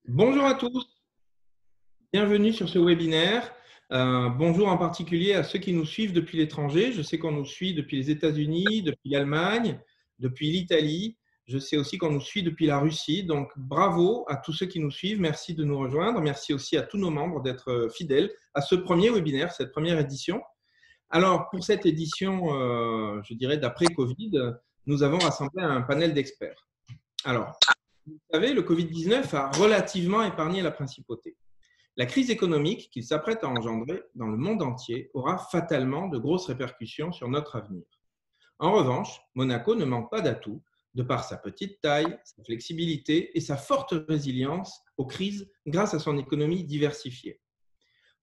Bonjour à tous, bienvenue sur ce webinaire. Bonjour en particulier à ceux qui nous suivent depuis l'étranger. Je sais qu'on nous suit depuis les États-Unis, depuis l'Allemagne, depuis l'Italie. Je sais aussi qu'on nous suit depuis la Russie. Donc, bravo à tous ceux qui nous suivent. Merci de nous rejoindre. Merci aussi à tous nos membres d'être fidèles à ce premier webinaire, cette première édition. Alors, pour cette édition, je dirais d'après Covid, nous avons rassemblé un panel d'experts. Alors, vous savez, le Covid-19 a relativement épargné la principauté. La crise économique qu'il s'apprête à engendrer dans le monde entier aura fatalement de grosses répercussions sur notre avenir. En revanche, Monaco ne manque pas d'atouts de par sa petite taille, sa flexibilité et sa forte résilience aux crises grâce à son économie diversifiée.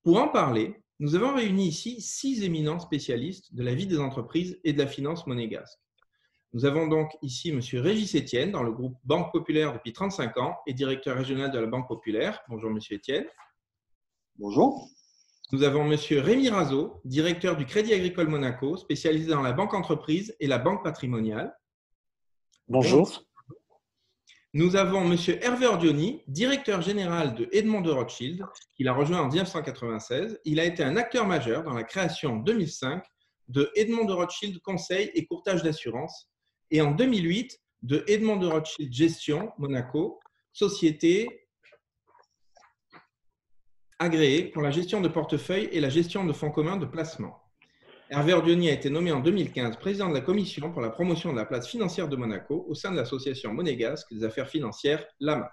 Pour en parler, nous avons réuni ici 6 éminents spécialistes de la vie des entreprises et de la finance monégasque. Nous avons donc ici M. Régis Etienne, dans le groupe Banque Populaire depuis 35 ans et directeur régional de la Banque Populaire. Bonjour M. Etienne. Bonjour. Nous avons M. Rémi Razeau, directeur du Crédit Agricole Monaco, spécialisé dans la banque entreprise et la banque patrimoniale. Bonjour. Nous avons M. Hervé Ordioni, directeur général de Edmond de Rothschild, qu'il a rejoint en 1996. Il a été un acteur majeur dans la création en 2005 de Edmond de Rothschild Conseil et Courtage d'assurance et en 2008 de Edmond de Rothschild Gestion Monaco, société agréée pour la gestion de portefeuille et la gestion de fonds communs de placement. Hervé Ordioni a été nommé en 2015 président de la commission pour la promotion de la place financière de Monaco au sein de l'association monégasque des affaires financières, l'AMAF.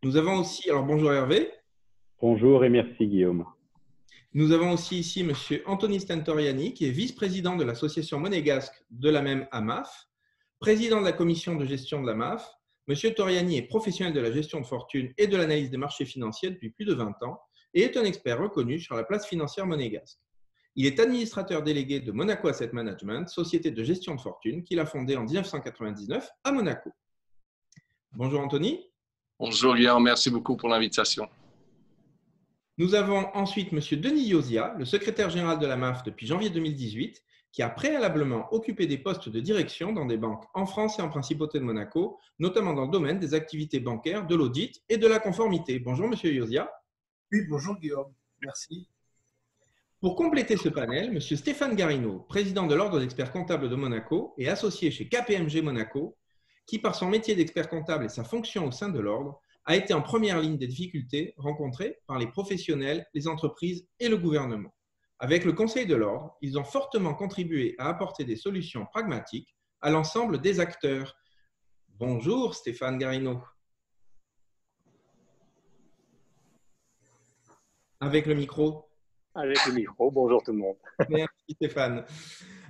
Nous avons aussi, alors bonjour Hervé. Bonjour et merci Guillaume. Nous avons aussi ici M. Anthony Stentoriani, qui est vice-président de l'association monégasque de la même AMAF, président de la commission de gestion de l'AMAF. M. Toriani est professionnel de la gestion de fortune et de l'analyse des marchés financiers depuis plus de 20 ans et est un expert reconnu sur la place financière monégasque. Il est administrateur délégué de Monaco Asset Management, société de gestion de fortune qu'il a fondée en 1999 à Monaco. Bonjour Anthony. Bonjour Guillaume, merci beaucoup pour l'invitation. Nous avons ensuite M. Denis Yosia, le secrétaire général de la MAF depuis janvier 2018, qui a préalablement occupé des postes de direction dans des banques en France et en Principauté de Monaco, notamment dans le domaine des activités bancaires, de l'audit et de la conformité. Bonjour M. Yosia. Oui, bonjour Guillaume, merci. Pour compléter ce panel, M. Stéphane Garino, président de l'Ordre d'experts comptables de Monaco et associé chez KPMG Monaco, qui par son métier d'expert comptable et sa fonction au sein de l'Ordre, a été en première ligne des difficultés rencontrées par les professionnels, les entreprises et le gouvernement. Avec le Conseil de l'Ordre, ils ont fortement contribué à apporter des solutions pragmatiques à l'ensemble des acteurs. Bonjour Stéphane Garino. Avec le micro. Avec le micro, bonjour tout le monde. Merci Stéphane.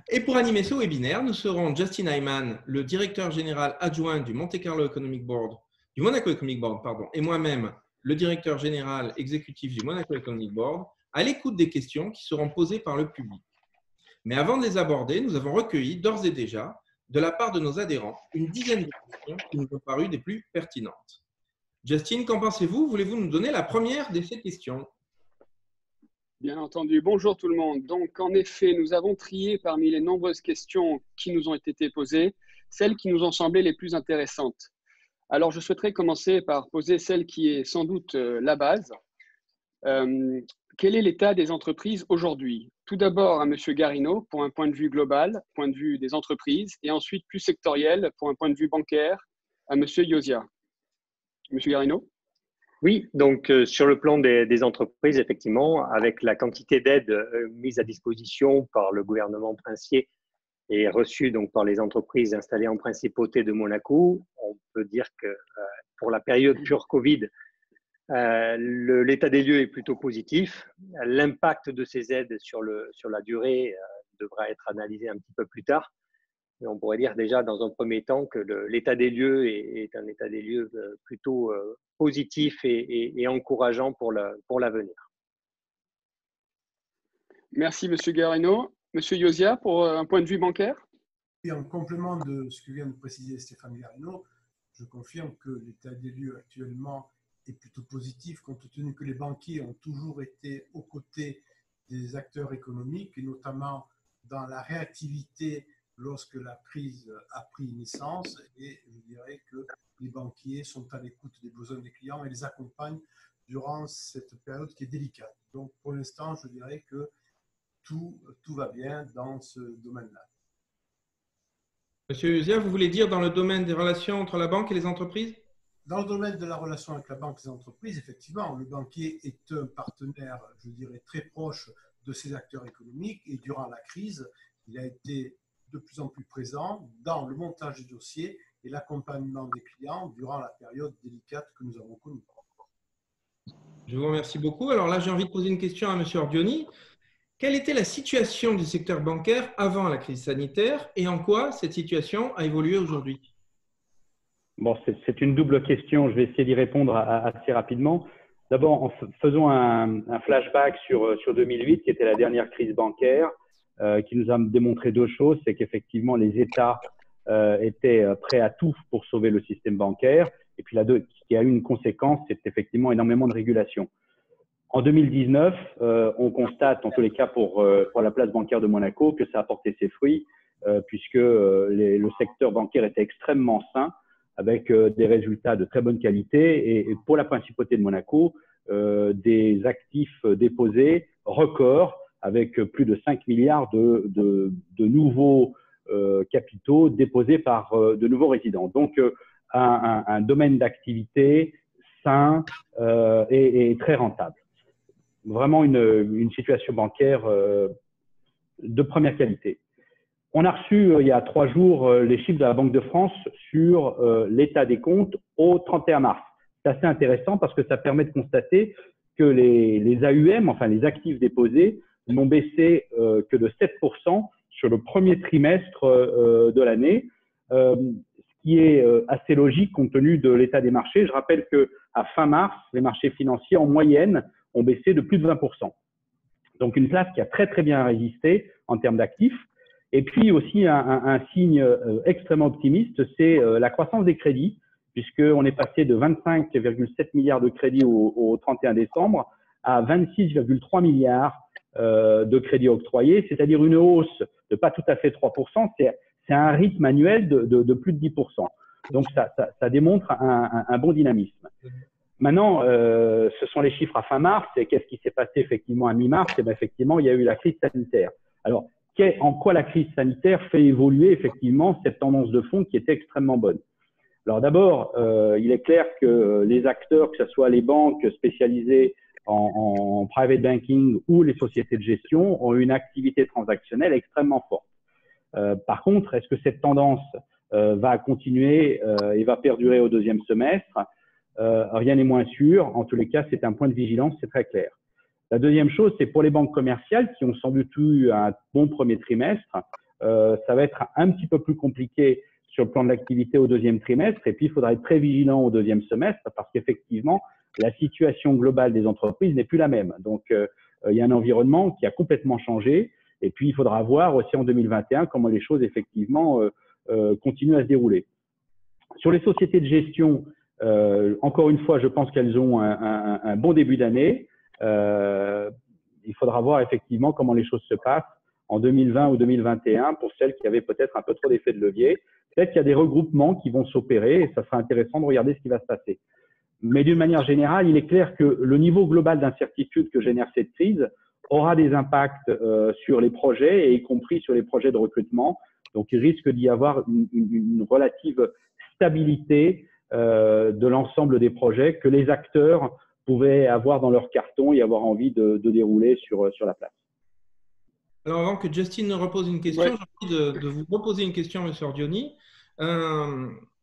Et pour animer ce webinaire, nous serons Justin Hyman, le directeur général adjoint du Monte Carlo Economic Board, du Monaco Economic Board, et moi-même, le directeur général exécutif du Monaco Economic Board, à l'écoute des questions qui seront posées par le public. Mais avant de les aborder, nous avons recueilli d'ores et déjà, de la part de nos adhérents, une dizaine de questions qui nous ont paru des plus pertinentes. Justin, qu'en pensez-vous? Voulez-vous nous donner la première de ces questions? Bien entendu. Bonjour tout le monde. Donc, en effet, nous avons trié parmi les nombreuses questions qui nous ont été posées, celles qui nous ont semblé les plus intéressantes. Alors, je souhaiterais commencer par poser celle qui est sans doute la base. Quel est l'état des entreprises aujourd'hui? Tout d'abord à M. Garino, pour un point de vue global, point de vue des entreprises, et ensuite plus sectoriel, pour un point de vue bancaire, à M. Yosia. M. Garino? Oui, donc sur le plan des entreprises, effectivement, avec la quantité d'aide mise à disposition par le gouvernement princier et reçue donc par les entreprises installées en principauté de Monaco, on peut dire que pour la période pure Covid, l'état des lieux est plutôt positif. L'impact de ces aides sur la durée devra être analysé un petit peu plus tard. Mais on pourrait dire déjà dans un premier temps que l'état des lieux est un état des lieux plutôt positif et encourageant pour l'avenir. Merci, M. Garino. M. Yosia, pour un point de vue bancaire? Et en complément de ce que vient de préciser Stéphane Garino, je confirme que l'état des lieux actuellement est plutôt positif, compte tenu que les banquiers ont toujours été aux côtés des acteurs économiques, et notamment dans la réactivité lorsque la crise a pris naissance, et je dirais que les banquiers sont à l'écoute des besoins des clients et les accompagnent durant cette période qui est délicate. Donc pour l'instant, je dirais que tout va bien dans ce domaine-là. Monsieur Uzia, vous voulez dire dans le domaine des relations entre la banque et les entreprises? Dans le domaine de la relation avec la banque et les entreprises, effectivement, le banquier est un partenaire, je dirais, très proche de ces acteurs économiques, et durant la crise, il a été de plus en plus présent dans le montage des dossiers et l'accompagnement des clients durant la période délicate que nous avons connue. Je vous remercie beaucoup. Alors là, j'ai envie de poser une question à Monsieur Ordioni. Quelle était la situation du secteur bancaire avant la crise sanitaire et en quoi cette situation a évolué aujourd'hui? Bon, c'est une double question. Je vais essayer d'y répondre assez rapidement. D'abord, faisons un flashback sur 2008, qui était la dernière crise bancaire, qui nous a démontré deux choses. C'est qu'effectivement, les États étaient prêts à tout pour sauver le système bancaire. Et puis, qui a eu une conséquence, c'est effectivement énormément de régulation. En 2019, on constate, en tous les cas pour la place bancaire de Monaco, que ça a porté ses fruits, puisque le secteur bancaire était extrêmement sain, avec des résultats de très bonne qualité. Et pour la principauté de Monaco, des actifs déposés records, avec plus de 5 milliards de nouveaux capitaux déposés par de nouveaux résidents. Donc, un domaine d'activité sain et très rentable. Vraiment une situation bancaire de première qualité. On a reçu il y a 3 jours les chiffres de la Banque de France sur l'état des comptes au 31 mars. C'est assez intéressant parce que ça permet de constater que les AUM, enfin les actifs déposés, n'ont baissé que de 7% sur le premier trimestre de l'année, ce qui est assez logique compte tenu de l'état des marchés. Je rappelle qu'à fin mars, les marchés financiers en moyenne ont baissé de plus de 20%. Donc une place qui a très très bien résisté en termes d'actifs. Et puis aussi un signe extrêmement optimiste, c'est la croissance des crédits, puisqu'on est passé de 25,7 milliards de crédits au 31 décembre à 26,3 milliards de crédits octroyés, c'est-à-dire une hausse de pas tout à fait 3%, c'est un rythme annuel de plus de 10%. Donc ça démontre un bon dynamisme. Maintenant, ce sont les chiffres à fin mars, et qu'est-ce qui s'est passé effectivement à mi-mars? Et bien, effectivement, il y a eu la crise sanitaire. Alors, en quoi la crise sanitaire fait évoluer effectivement cette tendance de fond qui était extrêmement bonne? Alors d'abord, il est clair que les acteurs, que ce soit les banques spécialisées en private banking ou les sociétés de gestion, ont une activité transactionnelle extrêmement forte. Par contre, est-ce que cette tendance va continuer et va perdurer au deuxième semestre? Rien n'est moins sûr. En tous les cas, c'est un point de vigilance, c'est très clair. La deuxième chose, c'est pour les banques commerciales qui ont sans doute eu un bon premier trimestre. Ça va être un petit peu plus compliqué sur le plan de l'activité au deuxième trimestre. Et puis, il faudra être très vigilant au deuxième semestre parce qu'effectivement, la situation globale des entreprises n'est plus la même. Donc, il y a un environnement qui a complètement changé. Et puis, il faudra voir aussi en 2021 comment les choses, effectivement, continuent à se dérouler. Sur les sociétés de gestion, encore une fois, je pense qu'elles ont un bon début d'année. Il faudra voir effectivement comment les choses se passent en 2020 ou 2021 pour celles qui avaient peut-être un peu trop d'effet de levier. Peut-être qu'il y a des regroupements qui vont s'opérer et ça sera intéressant de regarder ce qui va se passer. Mais d'une manière générale, il est clair que le niveau global d'incertitude que génère cette crise aura des impacts sur les projets et y compris sur les projets de recrutement. Donc, il risque d'y avoir une relative stabilité de l'ensemble des projets que les acteurs pouvaient avoir dans leur carton et avoir envie de dérouler sur la place. Alors, avant que Justin ne repose une question, Ouais. j'ai envie de vous reposer une question, M. Ordioni.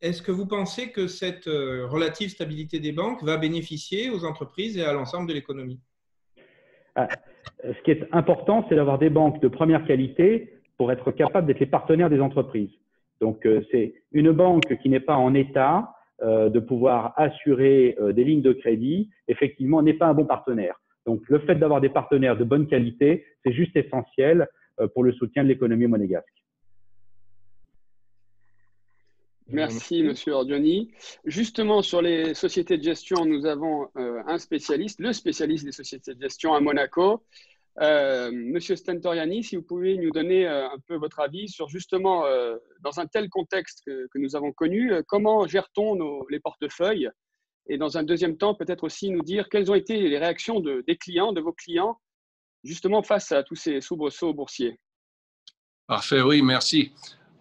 Est-ce que vous pensez que cette relative stabilité des banques va bénéficier aux entreprises et à l'ensemble de l'économie? Ce qui est important, c'est d'avoir des banques de première qualité pour être capable d'être les partenaires des entreprises. Donc, c'est une banque qui n'est pas en état de pouvoir assurer des lignes de crédit, effectivement, n'est pas un bon partenaire. Donc, le fait d'avoir des partenaires de bonne qualité, c'est juste essentiel pour le soutien de l'économie monégasque. Merci, Monsieur Ordioni. Justement, sur les sociétés de gestion, nous avons un spécialiste, le spécialiste des sociétés de gestion à Monaco. Monsieur Stentoriani, si vous pouvez nous donner un peu votre avis sur justement, dans un tel contexte que nous avons connu, comment gère-t-on les portefeuilles? Et dans un deuxième temps, peut-être aussi nous dire quelles ont été les réactions des clients, de vos clients, justement face à tous ces soubresauts boursiers. Parfait, oui, merci.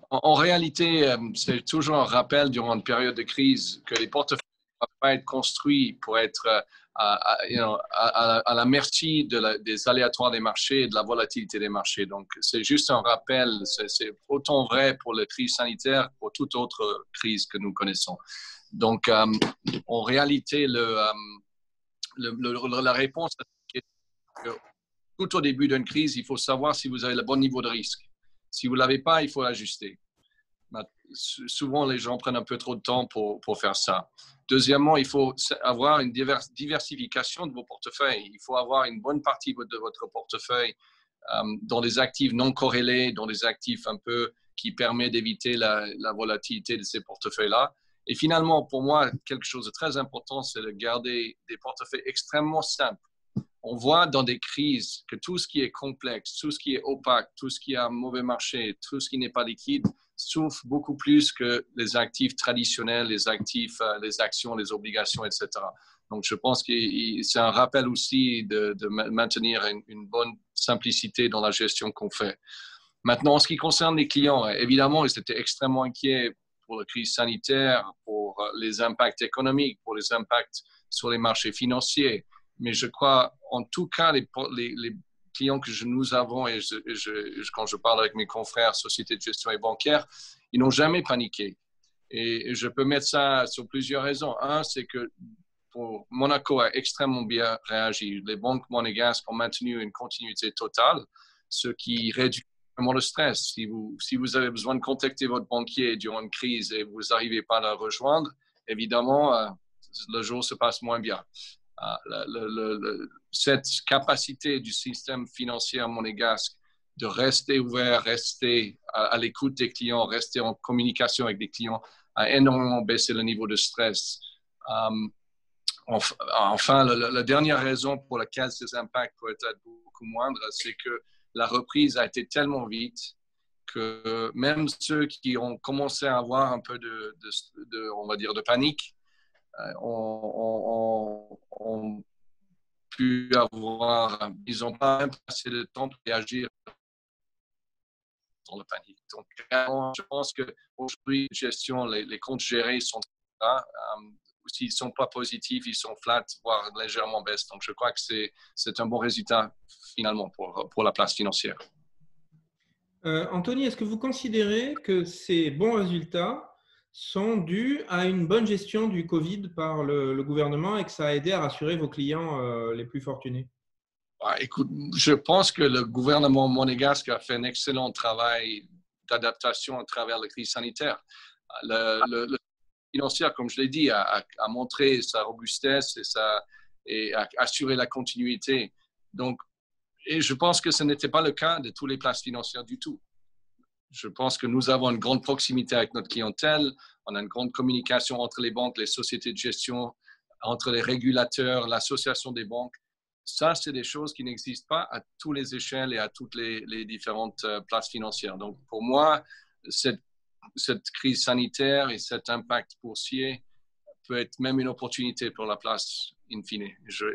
En réalité, c'est toujours un rappel durant une période de crise que les portefeuilles ne doivent pas être construits pour être à la merci des aléatoires des marchés et de la volatilité des marchés. Donc, c'est juste un rappel. C'est autant vrai pour la crise sanitaire que pour toute autre crise que nous connaissons. Donc, en réalité, la réponse est que tout au début d'une crise, il faut savoir si vous avez le bon niveau de risque. Si vous ne l'avez pas, il faut l'ajuster. Souvent, les gens prennent un peu trop de temps pour faire ça. Deuxièmement, il faut avoir une diversification de vos portefeuilles. Il faut avoir une bonne partie de votre portefeuille dans des actifs non corrélés, dans des actifs un peu qui permettent d'éviter la volatilité de ces portefeuilles-là. Et finalement, pour moi, quelque chose de très important, c'est de garder des portefeuilles extrêmement simples. On voit dans des crises que tout ce qui est complexe, tout ce qui est opaque, tout ce qui a un mauvais marché, tout ce qui n'est pas liquide, souffre beaucoup plus que les actifs traditionnels, les actifs, les actions, les obligations, etc. Donc, je pense que c'est un rappel aussi de maintenir une bonne simplicité dans la gestion qu'on fait. Maintenant, en ce qui concerne les clients, évidemment, ils étaient extrêmement inquiets pour la crise sanitaire, pour les impacts économiques, pour les impacts sur les marchés financiers. Mais je crois, en tout cas, les clients que nous avons, et quand je parle avec mes confrères, sociétés de gestion et bancaires, ils n'ont jamais paniqué. Et je peux mettre ça sur plusieurs raisons. Un, c'est que Monaco a extrêmement bien réagi. Les banques monégasques ont maintenu une continuité totale, ce qui réduit vraiment le stress. Si vous avez besoin de contacter votre banquier durant une crise et vous n'arrivez pas à le rejoindre, évidemment, le jour se passe moins bien. Cette capacité du système financier monégasque de rester ouvert, rester à l'écoute des clients, rester en communication avec des clients, a énormément baissé le niveau de stress. Enfin, la dernière raison pour laquelle ces impacts pourraient être beaucoup moindres, c'est que la reprise a été tellement vite que même ceux qui ont commencé à avoir un peu on va dire, de panique, ont pu avoir, ils n'ont pas même passé le temps de réagir dans la panique. Donc, je pense qu'aujourd'hui, les comptes gérés sont là. S'ils ne sont pas positifs, ils sont flats, voire légèrement baissent. Donc, je crois que c'est un bon résultat finalement pour la place financière. Anthony, est-ce que vous considérez que ces bons résultats sont dus à une bonne gestion du Covid par le gouvernement et que ça a aidé à rassurer vos clients les plus fortunés? Écoute, je pense que le gouvernement monégasque a fait un excellent travail d'adaptation à travers la crise sanitaire. Le financier, comme je l'ai dit, a montré sa robustesse et a assuré la continuité. Donc, et je pense que ce n'était pas le cas de toutes les places financières du tout. Je pense que nous avons une grande proximité avec notre clientèle, on a une grande communication entre les banques, les sociétés de gestion, entre les régulateurs, l'association des banques. Ça, c'est des choses qui n'existent pas à toutes les échelles et à toutes les différentes places financières. Donc, pour moi, cette crise sanitaire et cet impact boursier peut être même une opportunité pour la place in fine.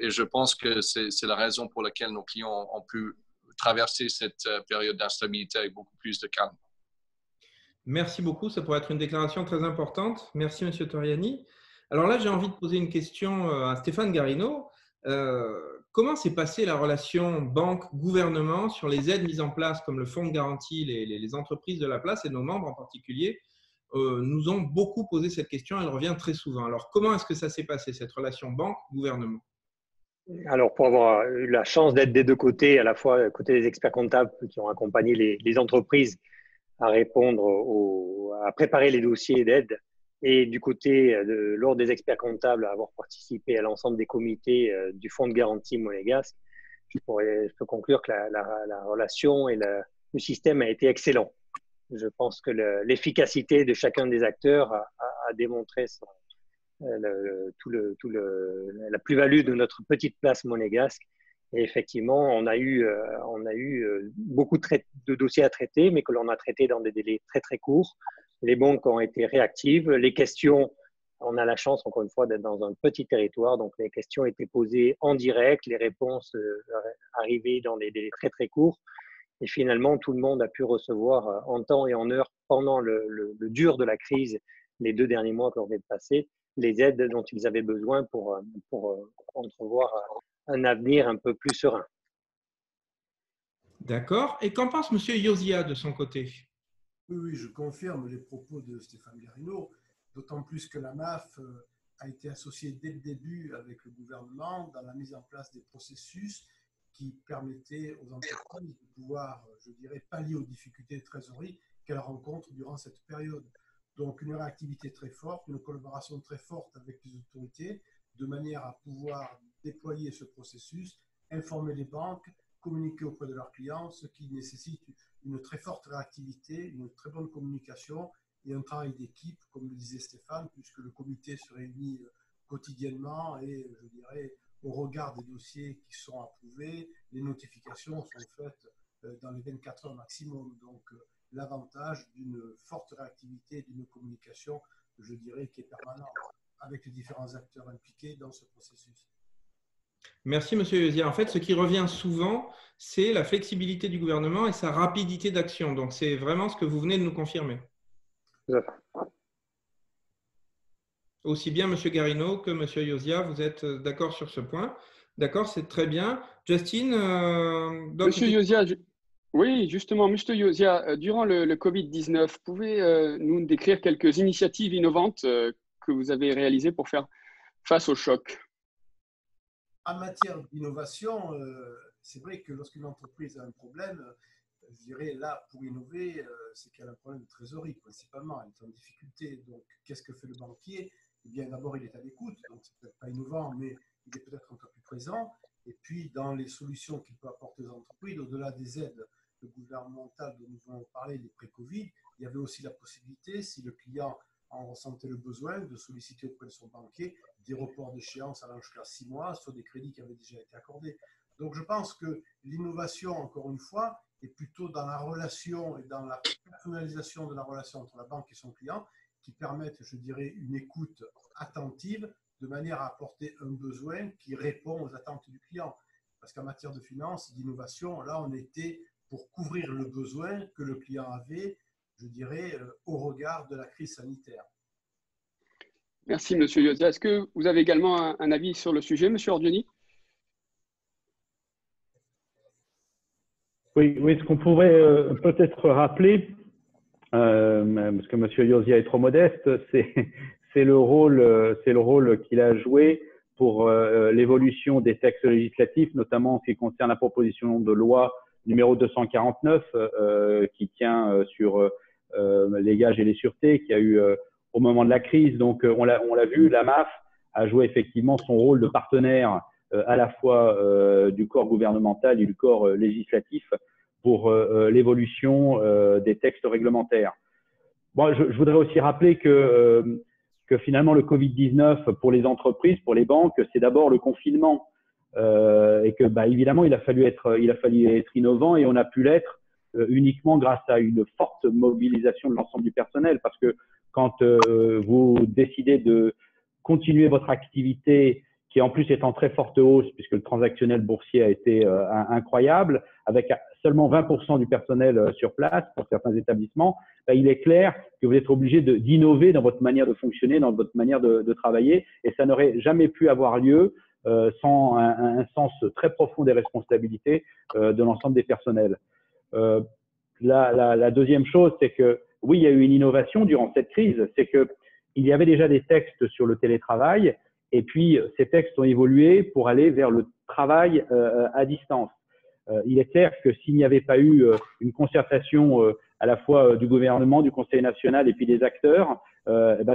Et je pense que c'est la raison pour laquelle nos clients ont pu traverser cette période d'instabilité avec beaucoup plus de calme. Merci beaucoup. Ça pourrait être une déclaration très importante. Merci, M. Toriani. Alors là, j'ai envie de poser une question à Stéphane Garino. Comment s'est passée la relation banque-gouvernement sur les aides mises en place comme le fonds de garantie, les entreprises de la place et nos membres en particulier nous ont beaucoup posé cette question. Elle revient très souvent. Alors, comment est-ce que ça s'est passé, cette relation banque-gouvernement? Alors, pour avoir eu la chance d'être des deux côtés, à la fois côté des experts comptables qui ont accompagné les entreprises à répondre, à préparer les dossiers d'aide, et du côté de l'ordre des experts comptables à avoir participé à l'ensemble des comités du fonds de garantie monégasque, je peux conclure que la relation et le système a été excellent. Je pense que l'efficacité de chacun des acteurs a démontré la plus-value de notre petite place monégasque Et effectivement, on a eu beaucoup de dossiers à traiter, mais que l'on a traités dans des délais très, très courts. Les banques ont été réactives. Les questions, on a la chance, encore une fois, d'être dans un petit territoire. Donc, les questions étaient posées en direct, les réponses arrivaient dans des délais très, très courts. Et finalement, tout le monde a pu recevoir en temps et en heure, pendant le dur de la crise, les 2 derniers mois que l'on vient de passer, les aides dont ils avaient besoin pour entrevoir un avenir un peu plus serein. D'accord. Et qu'en pense M. Yosia de son côté? Oui, je confirme les propos de Stéphane Garrineau, d'autant plus que la MAF a été associée dès le début avec le gouvernement dans la mise en place des processus qui permettaient aux entreprises de pouvoir, je dirais, pallier aux difficultés de trésorerie qu'elles rencontrent durant cette période. Donc, une réactivité très forte, une collaboration très forte avec les autorités, de manière à pouvoir déployer ce processus, informer les banques, communiquer auprès de leurs clients, ce qui nécessite une très forte réactivité, une très bonne communication et un travail d'équipe, comme le disait Stéphane, puisque le comité se réunit quotidiennement et, je dirais, au regard des dossiers qui sont approuvés, les notifications sont faites dans les 24 heures maximum. Donc, l'avantage d'une forte réactivité, d'une communication, je dirais, qui est permanente avec les différents acteurs impliqués dans ce processus. Merci, M. Yosia. En fait, ce qui revient souvent, c'est la flexibilité du gouvernement et sa rapidité d'action. Donc, c'est vraiment ce que vous venez de nous confirmer. Aussi bien M. Garrineau que M. Yosia, vous êtes d'accord sur ce point. D'accord, c'est très bien. Justine, Monsieur Yosia, oui, justement, Monsieur Yosia, durant le Covid-19, pouvez nous décrire quelques initiatives innovantes que vous avez réalisées pour faire face au choc? En matière d'innovation, c'est vrai que lorsqu'une entreprise a un problème, je dirais là, pour innover, c'est qu'elle a un problème de trésorerie principalement, elle est en difficulté. Donc, qu'est-ce que fait le banquier? Eh bien, d'abord, il est à l'écoute, donc c'est peut-être pas innovant, mais il est peut-être un peu plus présent. Et puis, dans les solutions qu'il peut apporter aux entreprises, au-delà des aides gouvernementales dont nous venons de parler, les pré-Covid, il y avait aussi la possibilité, si le client en ressentait le besoin, de solliciter auprès de son banquier des reports d'échéance allant jusqu'à 6 mois sur des crédits qui avaient déjà été accordés. Donc, je pense que l'innovation, encore une fois, est plutôt dans la relation et dans la personnalisation de la relation entre la banque et son client qui permettent, je dirais, une écoute attentive de manière à apporter un besoin qui répond aux attentes du client. Parce qu'en matière de finance, d'innovation, là, on était pour couvrir le besoin que le client avait, je dirais, au regard de la crise sanitaire. Merci, Monsieur Yosia. Est-ce que vous avez également un avis sur le sujet, Monsieur Ordioni? Oui, ce qu'on pourrait peut-être rappeler, parce que M. Yosia est trop modeste, c'est le rôle qu'il a joué pour l'évolution des textes législatifs, notamment en ce qui concerne la proposition de loi numéro 249 qui tient sur les gages et les sûretés, qu'il y a eu au moment de la crise. Donc, on l'a vu, la MAF a joué effectivement son rôle de partenaire à la fois du corps gouvernemental et du corps législatif pour l'évolution des textes réglementaires. Bon, je voudrais aussi rappeler que finalement, le Covid-19 pour les entreprises, pour les banques, c'est d'abord le confinement. Et que, évidemment, il a fallu être innovant et on a pu l'être uniquement grâce à une forte mobilisation de l'ensemble du personnel. Parce que quand vous décidez de continuer votre activité, qui en plus est en très forte hausse, puisque le transactionnel boursier a été incroyable, avec seulement 20% du personnel sur place pour certains établissements, il est clair que vous êtes obligé d'innover dans votre manière de fonctionner, dans votre manière de travailler, et ça n'aurait jamais pu avoir lieu sans un sens très profond des responsabilités de l'ensemble des personnels. La deuxième chose, c'est que oui, il y a eu une innovation durant cette crise, c'est qu'il y avait déjà des textes sur le télétravail, et puis ces textes ont évolué pour aller vers le travail à distance. Il est clair que s'il n'y avait pas eu une concertation à la fois du gouvernement, du Conseil national et puis des acteurs,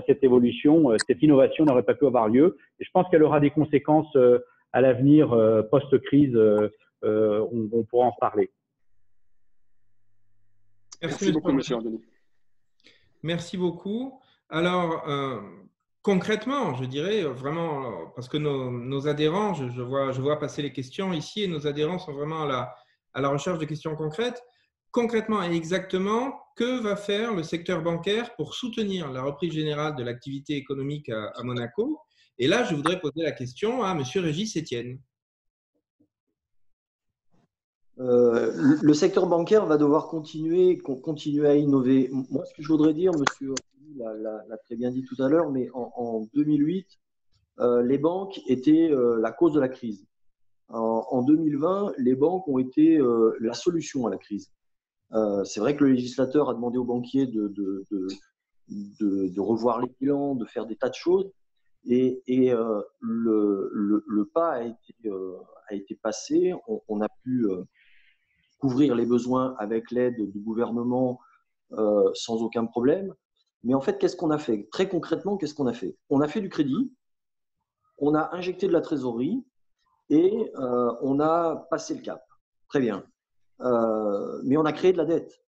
cette évolution, cette innovation n'aurait pas pu avoir lieu. Et je pense qu'elle aura des conséquences à l'avenir post-crise. On pourra en parler. Merci beaucoup, Monsieur Ordioni. Merci beaucoup. Alors, concrètement, je dirais vraiment, parce que nos adhérents, je vois passer les questions ici et nos adhérents sont vraiment à la recherche de questions concrètes. Concrètement et exactement, que va faire le secteur bancaire pour soutenir la reprise générale de l'activité économique à Monaco? Et là, je voudrais poser la question à M. Régis Etienne. Le secteur bancaire va devoir continuer à innover. Moi, ce que je voudrais dire, monsieur l'a très bien dit tout à l'heure, mais en 2008, les banques étaient la cause de la crise. En 2020, les banques ont été la solution à la crise. C'est vrai que le législateur a demandé aux banquiers de revoir les bilans, de faire des tas de choses, et le pas a été passé. On a pu couvrir les besoins avec l'aide du gouvernement sans aucun problème. Mais en fait, qu'est-ce qu'on a fait? Très concrètement, qu'est-ce qu'on a fait? On a fait du crédit, on a injecté de la trésorerie et on a passé le cap. Très bien. Mais on a créé de la dette.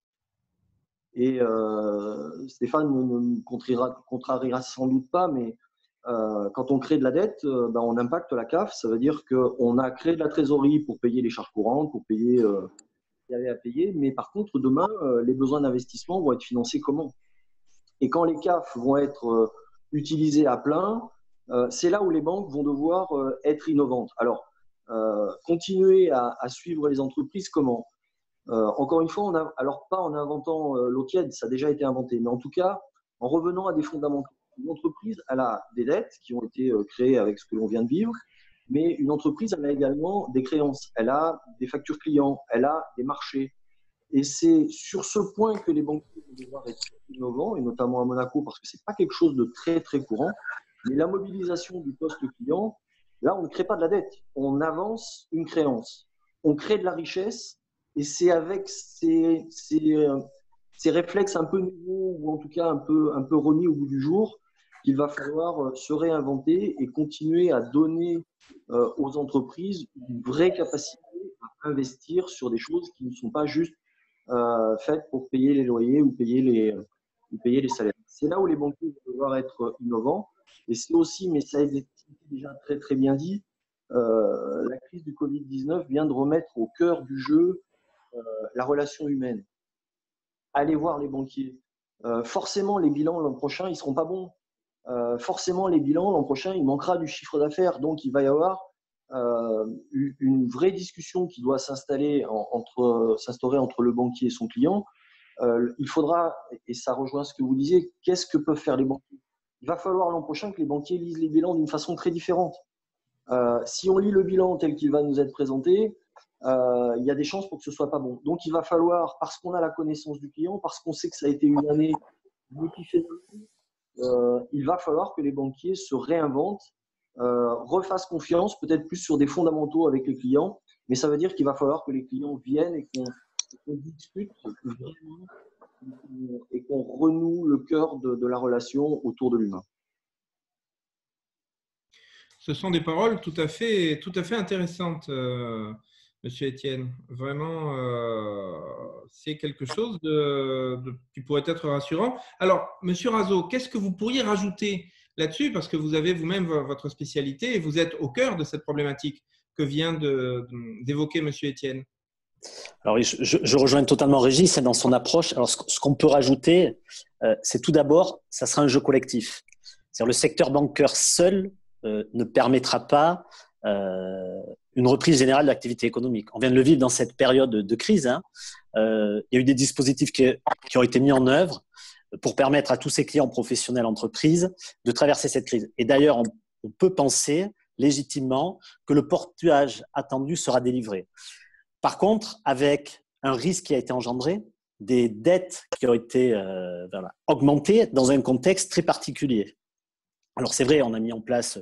Et Stéphane ne me contrariera sans doute pas, mais quand on crée de la dette, on impacte la CAF. Ça veut dire qu'on a créé de la trésorerie pour payer les charges courantes, pour payer ce qu'il y avait à payer. Mais par contre, demain, les besoins d'investissement vont être financés comment? Et quand les CAF vont être utilisés à plein, c'est là où les banques vont devoir être innovantes. Alors, continuer à suivre les entreprises, comment? Encore une fois, alors pas en inventant l'eau tiède, ça a déjà été inventé, mais en tout cas, en revenant à des fondamentaux. Une entreprise, elle a des dettes qui ont été créées avec ce que l'on vient de vivre, mais une entreprise, elle a également des créances, elle a des factures clients, elle a des marchés. Et c'est sur ce point que les banquiers vont devoir être innovants, et notamment à Monaco, parce que ce n'est pas quelque chose de très, très courant. Mais la mobilisation du poste client, là, on ne crée pas de la dette, on avance une créance. On crée de la richesse, et c'est avec ces réflexes un peu nouveaux, ou en tout cas un peu remis au bout du jour, qu'il va falloir se réinventer et continuer à donner aux entreprises une vraie capacité à investir sur des choses qui ne sont pas juste faites pour payer les loyers ou payer les salaires. C'est là où les banquiers vont devoir être innovants. Et c'est aussi, mais ça a été déjà très très bien dit, la crise du Covid-19 vient de remettre au cœur du jeu la relation humaine. Allez voir les banquiers. Forcément, les bilans l'an prochain, ils ne seront pas bons. Forcément, les bilans l'an prochain, il manquera du chiffre d'affaires. Donc, il va y avoir une vraie discussion qui doit s'instaurer entre le banquier et son client. Il faudra, et ça rejoint ce que vous disiez, qu'est-ce que peuvent faire les banquiers? Il va falloir l'an prochain que les banquiers lisent les bilans d'une façon très différente. Si on lit le bilan tel qu'il va nous être présenté, il y a des chances pour que ce ne soit pas bon. Donc, il va falloir, parce qu'on a la connaissance du client, parce qu'on sait que ça a été une année multifénoménale, il va falloir que les banquiers se réinventent, refassent confiance, peut-être plus sur des fondamentaux avec les clients, mais ça veut dire qu'il va falloir que les clients viennent et qu'on discute vraiment et qu'on renoue le cœur de la relation autour de l'humain. Ce sont des paroles tout à fait intéressantes, Monsieur Etienne. Vraiment, c'est quelque chose qui pourrait être rassurant. Alors, Monsieur Razo, qu'est-ce que vous pourriez rajouter là-dessus? Parce que vous avez vous-même votre spécialité et vous êtes au cœur de cette problématique que vient d'évoquer Monsieur Etienne. Alors, je rejoins totalement Régis dans son approche. Alors, ce qu'on peut rajouter, c'est tout d'abord, ça sera un jeu collectif. C'est-à-dire le secteur bancaire seul ne permettra pas une reprise générale de l'activité économique. On vient de le vivre dans cette période de crise. Il y a eu des dispositifs qui ont été mis en œuvre pour permettre à tous ces clients professionnels, entreprises, de traverser cette crise. Et d'ailleurs, on peut penser légitimement que le portage attendu sera délivré. Par contre, avec un risque qui a été engendré, des dettes qui ont été augmentées dans un contexte très particulier. Alors c'est vrai, on a mis en place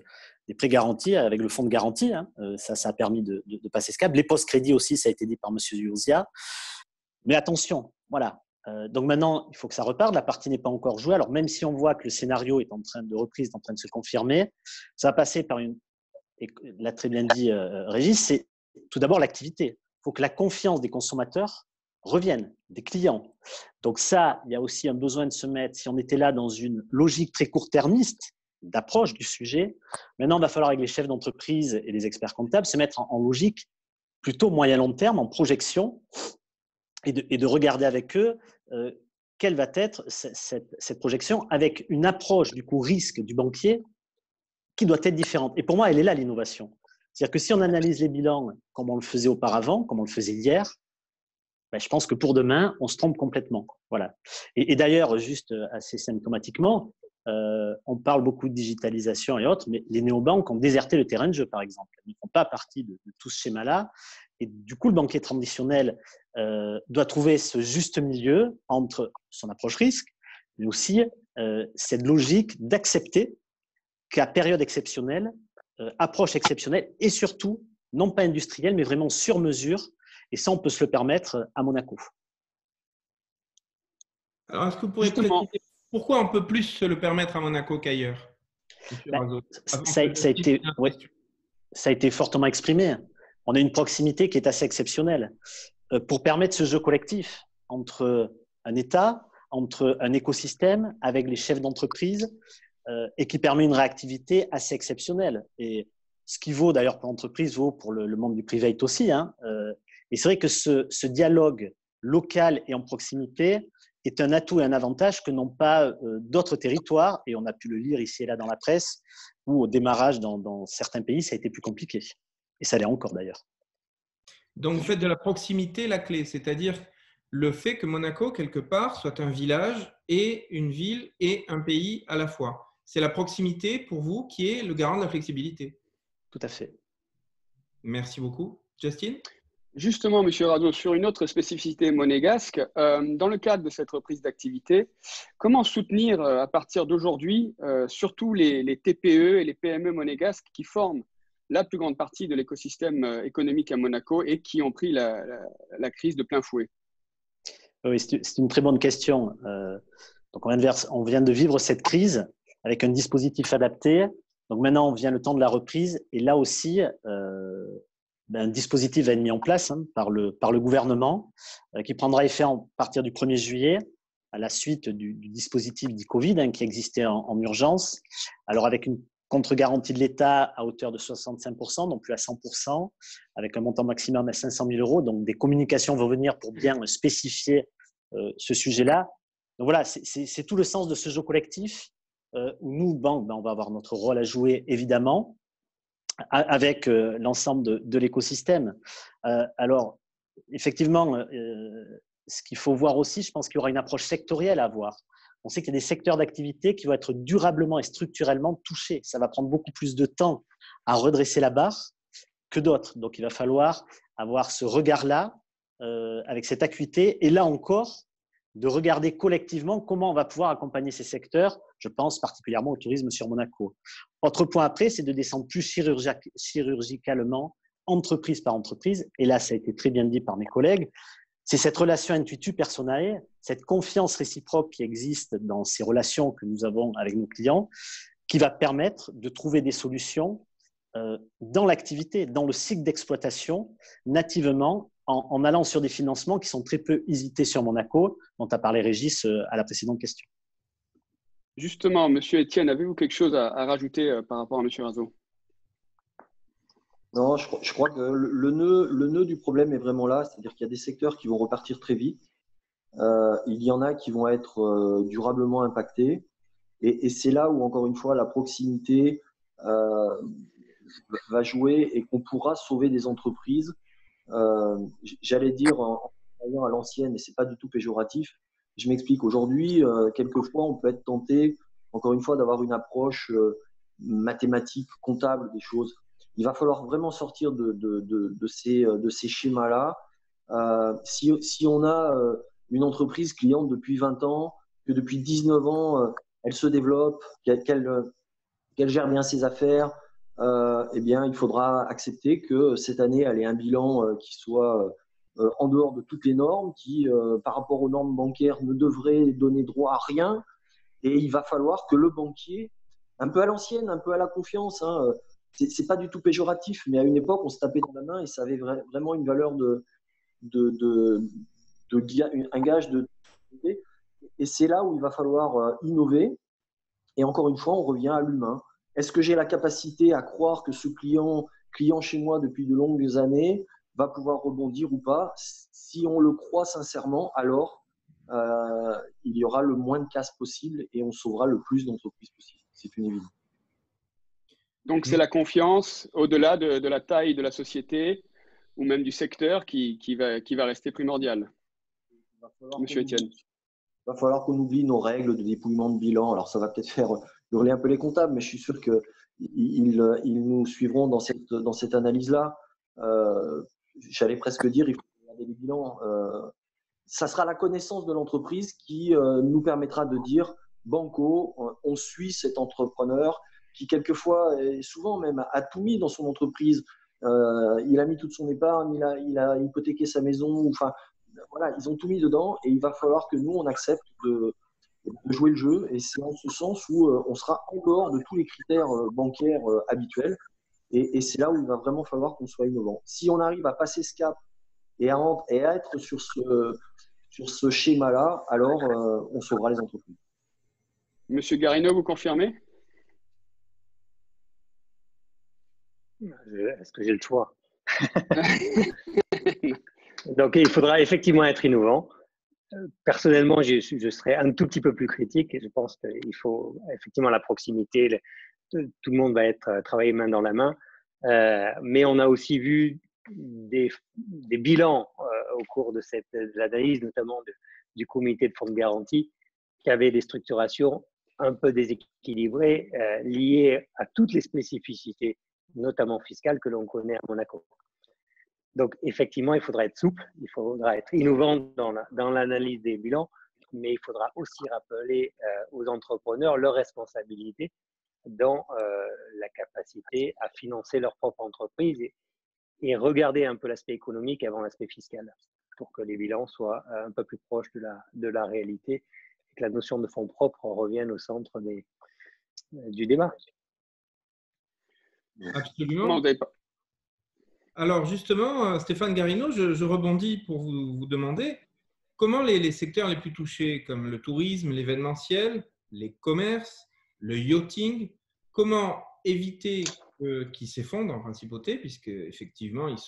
des prêts garantis avec le fonds de garantie, ça a permis de passer ce cap. Les postes-crédits aussi, ça a été dit par M. Zuzia. Mais attention, voilà. Donc maintenant, il faut que ça reparte. La partie n'est pas encore jouée. Alors même si on voit que le scénario de reprise est en train de se confirmer, ça va passer par et l'a très bien dit Régis, c'est tout d'abord l'activité. Il faut que la confiance des consommateurs revienne, des clients. Donc ça, il y a aussi un besoin de se mettre, si on était là dans une logique très court-termiste, d'approche du sujet. Maintenant, il va falloir, avec les chefs d'entreprise et les experts comptables, se mettre en logique plutôt moyen-long terme, en projection, et de regarder avec eux quelle va être cette projection avec une approche du coup risque du banquier qui doit être différente. Et pour moi, elle est là l'innovation. C'est-à-dire que si on analyse les bilans comme on le faisait auparavant, comme on le faisait hier, ben, je pense que pour demain, on se trompe complètement. Voilà. Et d'ailleurs, juste assez symptomatiquement, on parle beaucoup de digitalisation et autres, mais les néobanques ont déserté le terrain de jeu, par exemple. Elles ne font pas partie de tout ce schéma-là. Et du coup, le banquier traditionnel doit trouver ce juste milieu entre son approche risque, mais aussi cette logique d'accepter qu'à période exceptionnelle, approche exceptionnelle et surtout, non pas industrielle, mais vraiment sur mesure. Et ça, on peut se le permettre à Monaco. Alors, est-ce que vous pourriez préciser pourquoi on peut plus se le permettre à Monaco qu'ailleurs? Ça a été fortement exprimé. On a une proximité qui est assez exceptionnelle. Pour permettre ce jeu collectif entre un État, entre un écosystème, avec les chefs d'entreprise, et qui permet une réactivité assez exceptionnelle. Et ce qui vaut d'ailleurs pour l'entreprise vaut pour le monde du private aussi. Et c'est vrai que ce dialogue local et en proximité est un atout et un avantage que n'ont pas d'autres territoires. Et on a pu le lire ici et là dans la presse, où au démarrage dans certains pays, ça a été plus compliqué. Et ça l'est encore d'ailleurs. Donc, vous faites de la proximité la clé, c'est-à-dire le fait que Monaco, quelque part, soit un village et une ville et un pays à la fois. C'est la proximité pour vous qui est le garant de la flexibilité. Tout à fait. Merci beaucoup. Justin? Justement, M. Rado, sur une autre spécificité monégasque, dans le cadre de cette reprise d'activité, comment soutenir à partir d'aujourd'hui surtout les TPE et les PME monégasques qui forment la plus grande partie de l'écosystème économique à Monaco et qui ont pris la crise de plein fouet? Oui, c'est une très bonne question. Donc on vient de vivre cette crise avec un dispositif adapté. Donc maintenant, on vient le temps de la reprise. Et là aussi, un dispositif va être mis en place par le gouvernement qui prendra effet à partir du 1er juillet à la suite du dispositif dit Covid qui existait en urgence. Alors avec une contre-garantie de l'État à hauteur de 65%, non plus à 100%, avec un montant maximum à 500 000 euros. Donc des communications vont venir pour bien spécifier ce sujet-là. Donc voilà, c'est tout le sens de ce jeu collectif où nous, banques, on va avoir notre rôle à jouer évidemment, avec l'ensemble de l'écosystème. Alors, effectivement, ce qu'il faut voir aussi, je pense qu'il y aura une approche sectorielle à avoir. On sait qu'il y a des secteurs d'activité qui vont être durablement et structurellement touchés. Ça va prendre beaucoup plus de temps à redresser la barre que d'autres. Donc, il va falloir avoir ce regard-là, avec cette acuité. Et là encore, de regarder collectivement comment on va pouvoir accompagner ces secteurs. Je pense particulièrement au tourisme sur Monaco. Autre point après, c'est de descendre plus chirurgicalement, entreprise par entreprise. Et là, ça a été très bien dit par mes collègues. C'est cette relation intuitu personae, cette confiance réciproque qui existe dans ces relations que nous avons avec nos clients, qui va permettre de trouver des solutions dans l'activité, dans le cycle d'exploitation, nativement, en allant sur des financements qui sont très peu hésités sur Monaco, dont a parlé Régis à la précédente question. Justement, Monsieur Etienne, avez-vous quelque chose à rajouter par rapport à Monsieur Razo? Non, je crois que le nœud du problème est vraiment là, c'est-à-dire qu'il y a des secteurs qui vont repartir très vite, il y en a qui vont être durablement impactés, et c'est là où, encore une fois, la proximité va jouer et qu'on pourra sauver des entreprises. J'allais dire à l'ancienne, et c'est pas du tout péjoratif. Je m'explique. Aujourd'hui, quelquefois, on peut être tenté, encore une fois, d'avoir une approche mathématique, comptable des choses. Il va falloir vraiment sortir de ces schémas-là. Si on a une entreprise cliente depuis 20 ans, que depuis 19 ans, elle se développe, qu'elle gère bien ses affaires, eh bien, il faudra accepter que cette année, elle ait un bilan qui soit en dehors de toutes les normes, qui, par rapport aux normes bancaires, ne devrait donner droit à rien. Et il va falloir que le banquier, un peu à l'ancienne, un peu à la confiance, c'est pas du tout péjoratif, mais à une époque, on se tapait dans la main et ça avait vraiment une valeur un gage de. Et c'est là où il va falloir innover. Et encore une fois, on revient à l'humain. Est-ce que j'ai la capacité à croire que ce client chez moi depuis de longues années va pouvoir rebondir ou pas? Si on le croit sincèrement, alors il y aura le moins de casse possible et on sauvera le plus d'entreprises possible. C'est une évidence. Donc, c'est la confiance au-delà de la taille de la société ou même du secteur qui va rester primordiale. Monsieur Étienne. Il va falloir qu'on oublie nos règles de dépouillement de bilan. Alors, ça va peut-être faire hurler un peu les comptables, mais je suis sûr qu'ils nous suivront dans cette analyse-là. J'allais presque dire, il faut regarder les bilans. Ça sera la connaissance de l'entreprise qui nous permettra de dire banco, on suit cet entrepreneur qui quelquefois, et souvent même, a tout mis dans son entreprise. Il a mis toute son épargne, il a hypothéqué sa maison. Enfin, voilà, ils ont tout mis dedans et il va falloir que nous, on accepte de jouer le jeu. Et c'est en ce sens où on sera en dehors de tous les critères bancaires habituels. Et c'est là où il va vraiment falloir qu'on soit innovant. Si on arrive à passer ce cap et à être sur ce schéma-là, alors on sauvera les entreprises. Monsieur Garino, vous confirmez? Est-ce que j'ai le choix? Donc, il faudra effectivement être innovant. Personnellement, je serais un tout petit peu plus critique. Je pense qu'il faut effectivement la proximité. Tout le monde va travailler main dans la main. Mais on a aussi vu des bilans au cours de l'analyse, notamment du comité de fonds de garantie, qui avait des structurations un peu déséquilibrées liées à toutes les spécificités, notamment fiscales, que l'on connaît à Monaco. Donc, effectivement, il faudra être souple, il faudra être innovant dans l'analyse des bilans, mais il faudra aussi rappeler aux entrepreneurs leur responsabilité dans la capacité à financer leur propre entreprise et regarder un peu l'aspect économique avant l'aspect fiscal pour que les bilans soient un peu plus proches de la réalité et que la notion de fonds propres revienne au centre du débat. Absolument. Alors justement, Stéphane Garino, je rebondis pour vous demander comment les secteurs les plus touchés, comme le tourisme, l'événementiel, les commerces, le yachting, comment éviter qu'ils s'effondrent en principauté, puisque effectivement ils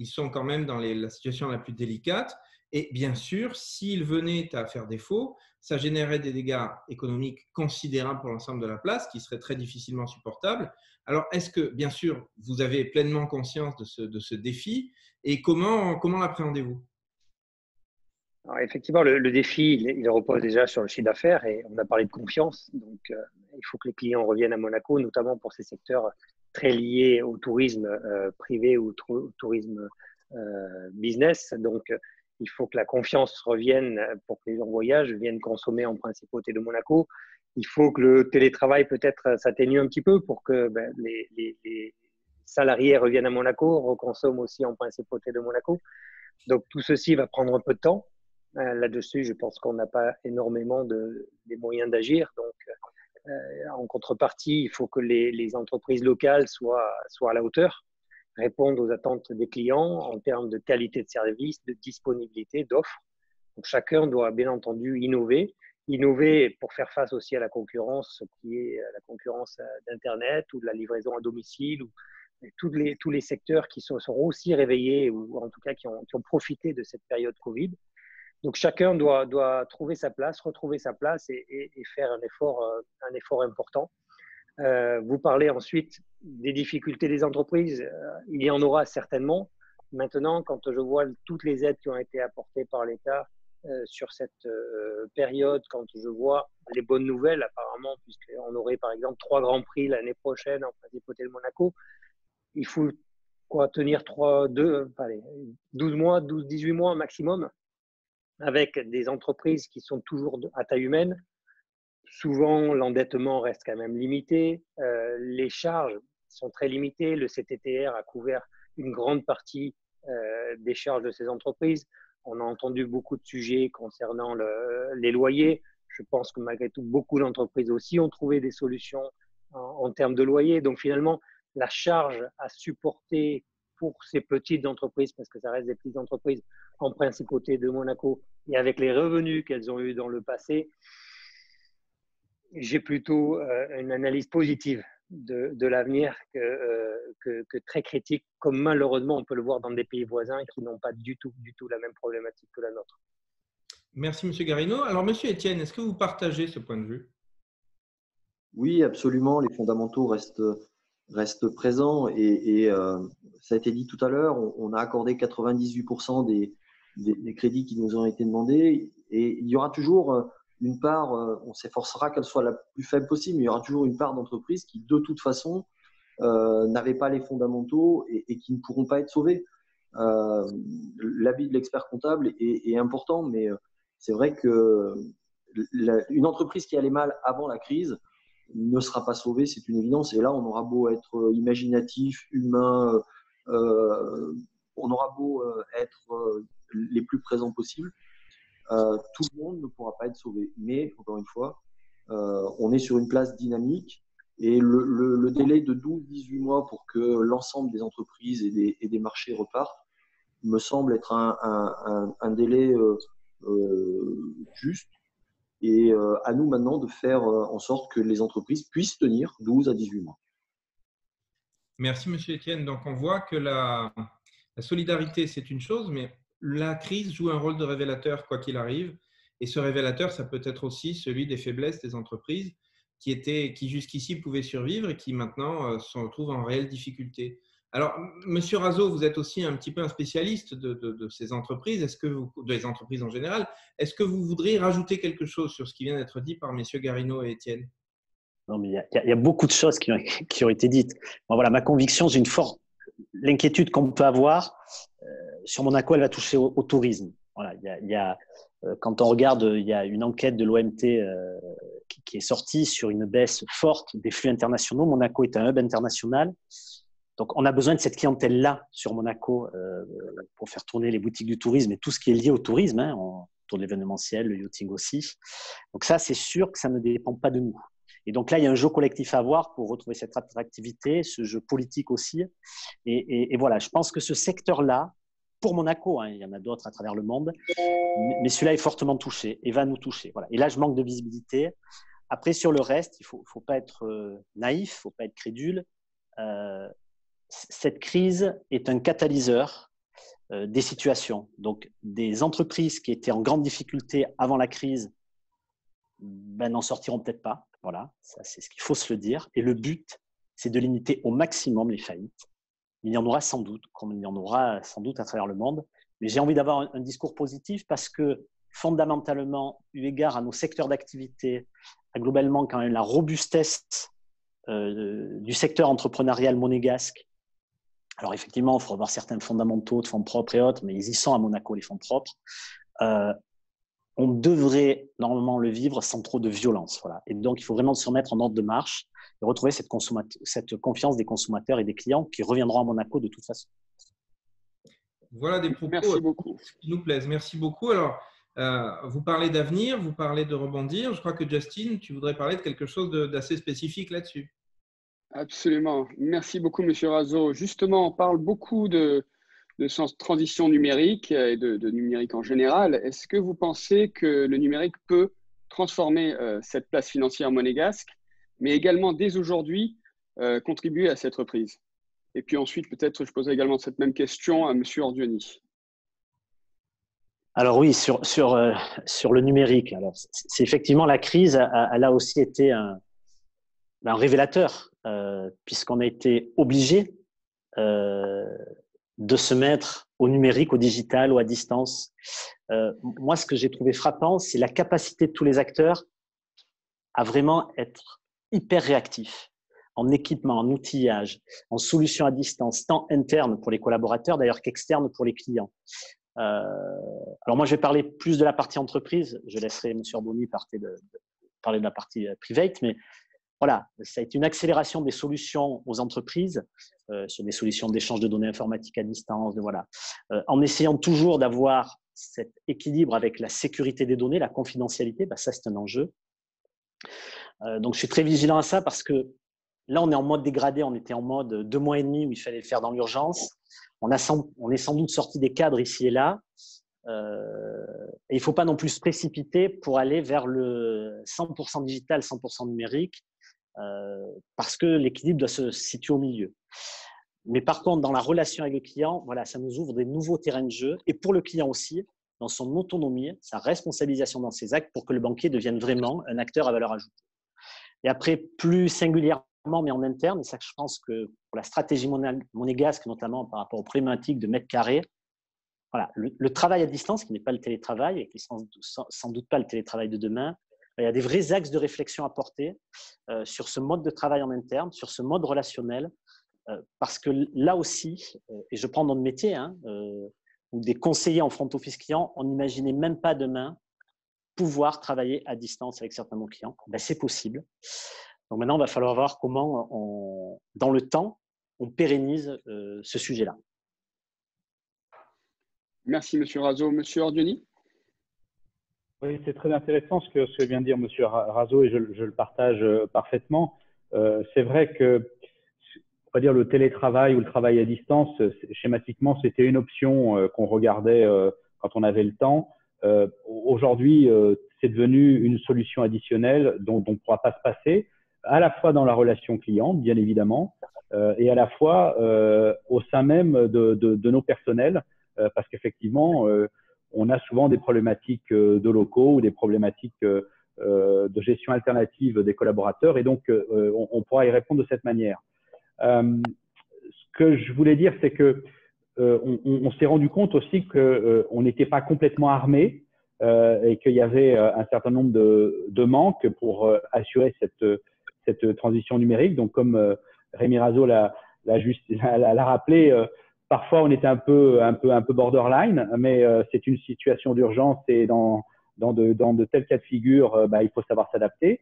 sont quand même dans la situation la plus délicate. Et bien sûr, s'ils venaient à faire défaut, ça générerait des dégâts économiques considérables pour l'ensemble de la place, qui seraient très difficilement supportables. Alors, est-ce que, bien sûr, vous avez pleinement conscience de ce défi et comment l'appréhendez-vous? Alors, effectivement, le défi, il repose déjà sur le chiffre d'affaires et on a parlé de confiance. Donc, il faut que les clients reviennent à Monaco, notamment pour ces secteurs très liés au tourisme privé ou au tourisme business. Donc, il faut que la confiance revienne pour que les gens voyagent, viennent consommer en principauté de Monaco. Il faut que le télétravail peut-être s'atténue un petit peu pour que les salariés reviennent à Monaco, reconsomment aussi en principauté de Monaco. Donc, tout ceci va prendre un peu de temps. Là-dessus, je pense qu'on n'a pas énormément des moyens d'agir. Donc, en contrepartie, il faut que les entreprises locales soient à la hauteur, répondent aux attentes des clients en termes de qualité de service, de disponibilité, d'offres. Donc, chacun doit bien entendu innover pour faire face aussi à la concurrence qui est la concurrence d'Internet ou de la livraison à domicile ou tous les secteurs qui seront aussi réveillés ou en tout cas qui ont profité de cette période Covid. Donc, chacun doit trouver sa place, retrouver sa place et faire un effort important. Vous parlez ensuite des difficultés des entreprises. Il y en aura certainement. Maintenant, quand je vois toutes les aides qui ont été apportées par l'État sur cette période, quand je vois les bonnes nouvelles apparemment, puisqu'on aurait par exemple 3 grands prix l'année prochaine en principauté de Monaco, il faut tenir 12 mois, 18 mois maximum avec des entreprises qui sont toujours à taille humaine. Souvent, l'endettement reste quand même limité. Les charges sont très limitées. Le CTTR a couvert une grande partie des charges de ces entreprises. On a entendu beaucoup de sujets concernant les loyers. Je pense que malgré tout, beaucoup d'entreprises aussi ont trouvé des solutions en termes de loyer. Donc finalement, la charge à supporter pour ces petites entreprises, parce que ça reste des petites entreprises en principauté de Monaco, et avec les revenus qu'elles ont eus dans le passé, j'ai plutôt une analyse positive de l'avenir que très critique, comme malheureusement on peut le voir dans des pays voisins qui n'ont pas du tout la même problématique que la nôtre. Merci, M. Garino. Alors, M. Etienne, est-ce que vous partagez ce point de vue? Oui, absolument. Les fondamentaux restent présents et ça a été dit tout à l'heure, on a accordé 98% des crédits qui nous ont été demandés et il y aura toujours une part, on s'efforcera qu'elle soit la plus faible possible, mais il y aura toujours une part d'entreprises qui, de toute façon, n'avaient pas les fondamentaux et qui ne pourront pas être sauvées. L'avis de l'expert comptable est important, mais c'est vrai que une entreprise qui allait mal avant la crise ne sera pas sauvée, c'est une évidence. Et là, on aura beau être imaginatif, humain, on aura beau être les plus présents possibles, tout le monde ne pourra pas être sauvé. Mais, encore une fois, on est sur une place dynamique et le délai de 12-18 mois pour que l'ensemble des entreprises et des marchés repartent me semble être un délai juste. Et à nous maintenant de faire en sorte que les entreprises puissent tenir 12 à 18 mois. Merci, M. Etienne. Donc, on voit que la solidarité, c'est une chose, mais la crise joue un rôle de révélateur, quoi qu'il arrive. Et ce révélateur, ça peut être aussi celui des faiblesses des entreprises qui jusqu'ici pouvaient survivre et qui maintenant se retrouvent en réelle difficulté. Alors, Monsieur Razo, vous êtes aussi un petit peu un spécialiste de ces entreprises, des entreprises en général. Est-ce que vous voudriez rajouter quelque chose sur ce qui vient d'être dit par messieurs Garino et Etienne? Non, mais il y a beaucoup de choses qui ont été dites. Bon, voilà, ma conviction, j'ai l'inquiétude qu'on peut avoir sur Monaco, elle va toucher au tourisme. Voilà, quand on regarde, il y a une enquête de l'OMT qui est sortie sur une baisse forte des flux internationaux. Monaco est un hub international. Donc, on a besoin de cette clientèle-là sur Monaco pour faire tourner les boutiques du tourisme et tout ce qui est lié au tourisme, autour de l'événementiel, le yachting aussi. Donc ça, c'est sûr que ça ne dépend pas de nous. Et donc là, il y a un jeu collectif à avoir pour retrouver cette attractivité, ce jeu politique aussi. Et voilà, je pense que ce secteur-là, pour Monaco, il y en a d'autres à travers le monde, mais celui-là est fortement touché et va nous toucher. Voilà. Et là, je manque de visibilité. Après, sur le reste, il ne faut pas être naïf, il ne faut pas être crédule. Cette crise est un catalyseur des situations. Donc, des entreprises qui étaient en grande difficulté avant la crise n'en sortiront peut-être pas. Voilà, ça, c'est ce qu'il faut se le dire. Et le but, c'est de limiter au maximum les faillites. Il y en aura sans doute, comme il y en aura sans doute à travers le monde. Mais j'ai envie d'avoir un discours positif parce que fondamentalement, eu égard à nos secteurs d'activité, à globalement quand même la robustesse du secteur entrepreneurial monégasque. Alors effectivement, il faut avoir certains fondamentaux de fonds propres et autres, mais ils y sont à Monaco, les fonds propres. On devrait normalement le vivre sans trop de violence. Voilà. Et donc, il faut vraiment se remettre en ordre de marche et retrouver cette confiance des consommateurs et des clients qui reviendront à Monaco de toute façon. Voilà des propos qui nous plaisent. Merci beaucoup. Alors, vous parlez d'avenir, vous parlez de rebondir. Je crois que Justin, tu voudrais parler de quelque chose d'assez spécifique là-dessus. Absolument. Merci beaucoup, Monsieur Razo. Justement, on parle beaucoup de transition numérique et de numérique en général. Est-ce que vous pensez que le numérique peut transformer cette place financière monégasque, mais également dès aujourd'hui contribuer à cette reprise? Et puis ensuite, peut-être, je poserai également cette même question à Monsieur Ordioni. Alors oui, sur le numérique. Alors, c'est effectivement la crise, elle a aussi été un révélateur, puisqu'on a été obligé de se mettre au numérique, au digital ou à distance. Moi, ce que j'ai trouvé frappant, c'est la capacité de tous les acteurs à vraiment être hyper réactifs en équipement, en outillage, en solutions à distance, tant interne pour les collaborateurs d'ailleurs qu'externe pour les clients. Alors moi, je vais parler plus de la partie entreprise. Je laisserai M. Orboni parler de la partie private, mais voilà, ça a été une accélération des solutions aux entreprises sur des solutions d'échange de données informatiques à distance, en essayant toujours d'avoir cet équilibre avec la sécurité des données, la confidentialité. Ça, c'est un enjeu. Donc, je suis très vigilant à ça parce que là, on est en mode dégradé. On était en mode 2 mois et demi où il fallait le faire dans l'urgence. On est sans doute sorti des cadres ici et là. Et il ne faut pas non plus se précipiter pour aller vers le 100% digital, 100% numérique, parce que l'équilibre doit se situer au milieu. Mais par contre, dans la relation avec le client, voilà, ça nous ouvre des nouveaux terrains de jeu. Et pour le client aussi, dans son autonomie, sa responsabilisation dans ses actes pour que le banquier devienne vraiment un acteur à valeur ajoutée. Et après, plus singulièrement, mais en interne, et ça, je pense que pour la stratégie monégasque, notamment par rapport aux problématiques de mètres carrés, voilà, le travail à distance, qui n'est pas le télétravail et qui n'est sans doute pas le télétravail de demain, il y a des vrais axes de réflexion à porter sur ce mode de travail en interne, sur ce mode relationnel, parce que là aussi, et je prends dans le métier, où des conseillers en front office client, on n'imaginait même pas demain pouvoir travailler à distance avec certains de nos clients. Ben, c'est possible. Donc maintenant, il va falloir voir comment, dans le temps, on pérennise ce sujet-là. Merci, M. Razo. M. Ordioni? Oui, c'est très intéressant ce que vient de dire M. Razo et je le partage parfaitement. C'est vrai que, on va dire, le télétravail ou le travail à distance, schématiquement, c'était une option qu'on regardait quand on avait le temps. Aujourd'hui, c'est devenu une solution additionnelle dont on ne pourra pas se passer, à la fois dans la relation client, bien évidemment, et à la fois au sein même de nos personnels, parce qu'effectivement, on a souvent des problématiques de locaux ou des problématiques de gestion alternative des collaborateurs, et donc on pourra y répondre de cette manière. Ce que je voulais dire, c'est que on s'est rendu compte aussi qu'on n'était pas complètement armé et qu'il y avait un certain nombre de manques pour assurer cette transition numérique. Donc, comme Rémi Razo l'a rappelé, parfois on était un peu borderline, mais c'est une situation d'urgence et dans de tels cas de figure, il faut savoir s'adapter.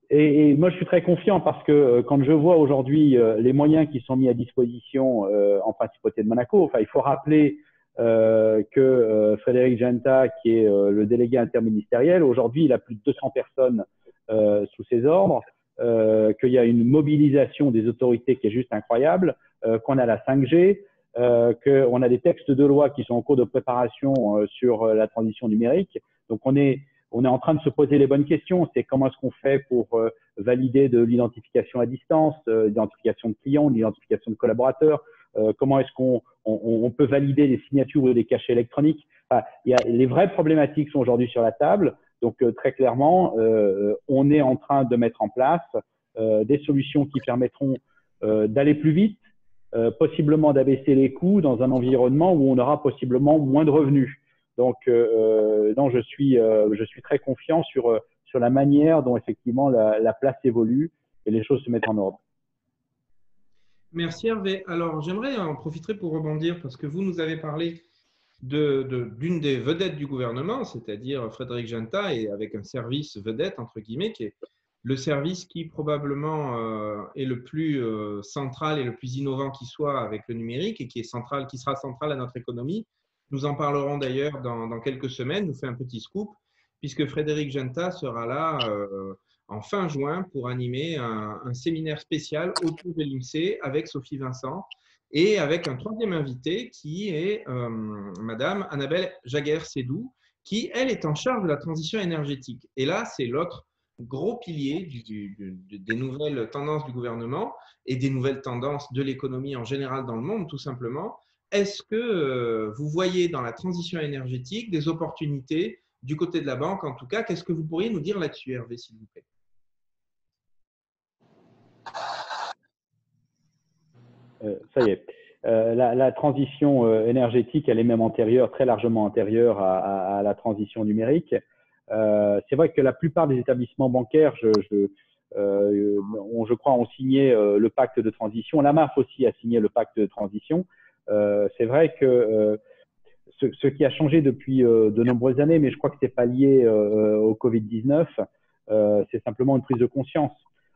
Et moi, je suis très confiant parce que quand je vois aujourd'hui les moyens qui sont mis à disposition en Principauté de Monaco, enfin, il faut rappeler que Frédéric Genta, qui est le délégué interministériel, aujourd'hui, il a plus de 200 personnes sous ses ordres, qu'il y a une mobilisation des autorités qui est juste incroyable, qu'on a la 5G, qu'on a des textes de loi qui sont en cours de préparation sur la transition numérique. Donc, on est en train de se poser les bonnes questions. C'est comment est-ce qu'on fait pour valider de l'identification à distance, l'identification de clients, l'identification de collaborateurs, comment est-ce qu'on peut valider les signatures ou les cachets électroniques. Enfin, les vraies problématiques sont aujourd'hui sur la table. Donc, très clairement, on est en train de mettre en place des solutions qui permettront d'aller plus vite, possiblement d'abaisser les coûts dans un environnement où on aura possiblement moins de revenus. Donc, non, je suis très confiant sur la manière dont effectivement la place évolue et les choses se mettent en ordre. Merci Hervé. Alors, j'aimerais en profiter pour rebondir parce que vous nous avez parlé d'une des vedettes du gouvernement, c'est-à-dire Frédéric Genta, et avec un service vedette, entre guillemets, qui est le service qui probablement est le plus central et le plus innovant qui soit avec le numérique et qui sera central à notre économie. Nous en parlerons d'ailleurs dans quelques semaines, nous fait un petit scoop, puisque Frédéric Genta sera là en fin juin pour animer un séminaire spécial autour de l'INSEE avec Sophie Vincent et avec un troisième invité qui est Madame Annabelle Jaguer-Sédou, qui, elle, est en charge de la transition énergétique. Et là, c'est l'autre gros pilier des nouvelles tendances du gouvernement et des nouvelles tendances de l'économie en général dans le monde, tout simplement. Est-ce que vous voyez dans la transition énergétique des opportunités du côté de la banque, en tout cas? Qu'est-ce que vous pourriez nous dire là-dessus, Hervé, s'il vous plaît? Ça y est. La transition énergétique, elle est même antérieure, très largement antérieure à la transition numérique. C'est vrai que la plupart des établissements bancaires, je crois, ont signé le pacte de transition. La MAF aussi a signé le pacte de transition. C'est vrai que ce qui a changé depuis de nombreuses années, mais je crois que c'est pas lié au Covid-19, c'est simplement une prise de conscience.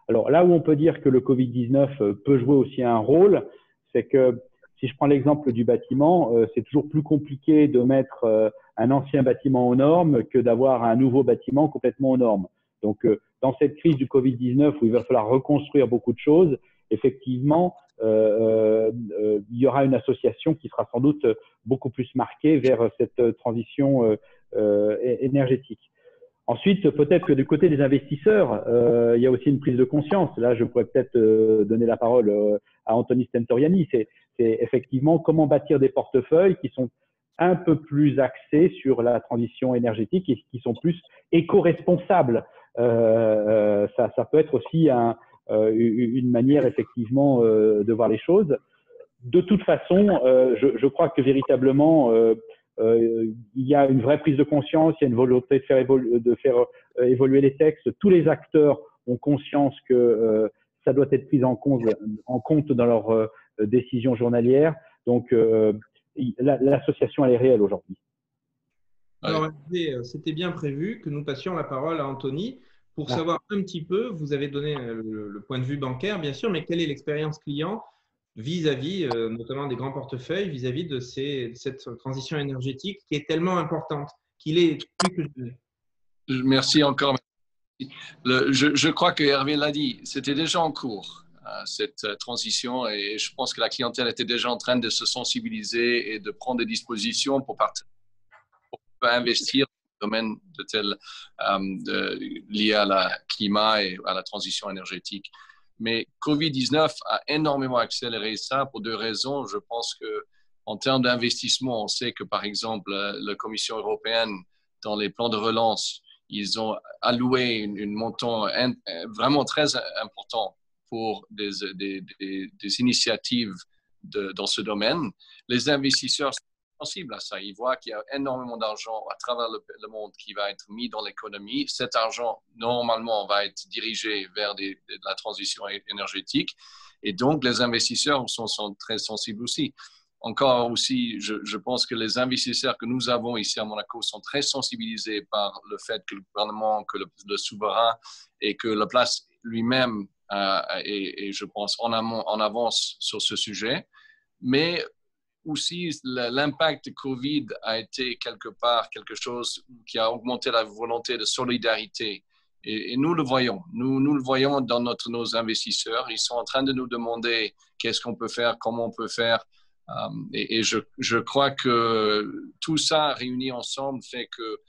Alors là où on peut dire que le Covid-19 peut jouer aussi un rôle, c'est que si je prends l'exemple du bâtiment, c'est toujours plus compliqué de mettre un ancien bâtiment aux normes que d'avoir un nouveau bâtiment complètement aux normes. Donc, dans cette crise du Covid-19 où il va falloir reconstruire beaucoup de choses, effectivement, il y aura une association qui sera sans doute beaucoup plus marquée vers cette transition énergétique. Ensuite, peut-être que du côté des investisseurs, il y a aussi une prise de conscience. Là, je pourrais peut-être donner la parole à Anthony Stentoriani. C'est effectivement comment bâtir des portefeuilles qui sont un peu plus axés sur la transition énergétique et qui sont plus éco-responsables. Ça peut être aussi une manière effectivement de voir les choses. De toute façon, je crois que véritablement, il y a une vraie prise de conscience, il y a une volonté de faire évoluer les textes. Tous les acteurs ont conscience que ça doit être pris en compte dans leurs décisions journalières. Donc, l'association, elle est réelle aujourd'hui. Alors, c'était bien prévu que nous passions la parole à Anthony pour savoir un petit peu, vous avez donné le point de vue bancaire, bien sûr, mais quelle est l'expérience client vis-à-vis, notamment des grands portefeuilles, vis-à-vis de cette transition énergétique qui est tellement importante, qu'il est plus que jamais. Merci encore. Je crois que Hervé l'a dit, c'était déjà en cours, cette transition, et je pense que la clientèle était déjà en train de se sensibiliser et de prendre des dispositions pour investir dans le domaine lié à la climat et à la transition énergétique. Mais Covid-19 a énormément accéléré ça pour deux raisons. Je pense qu'en termes d'investissement, on sait que, par exemple, la Commission européenne, dans les plans de relance, ils ont alloué un montant vraiment très important pour des initiatives dans ce domaine. Les investisseurs sont sensibles à ça. Ils voient qu'il y a énormément d'argent à travers le monde qui va être mis dans l'économie. Cet argent, normalement, va être dirigé vers de la transition énergétique. Et donc, les investisseurs sont très sensibles aussi. Encore aussi, je pense que les investisseurs que nous avons ici à Monaco sont très sensibilisés par le fait que le gouvernement, que le souverain et que la place lui-même est, je pense, en avance sur ce sujet. Mais aussi, l'impact de Covid a été quelque part quelque chose qui a augmenté la volonté de solidarité. Et nous le voyons. Nous le voyons dans nos investisseurs. Ils sont en train de nous demander qu'est-ce qu'on peut faire, comment on peut faire. Et je crois que tout ça réuni ensemble fait que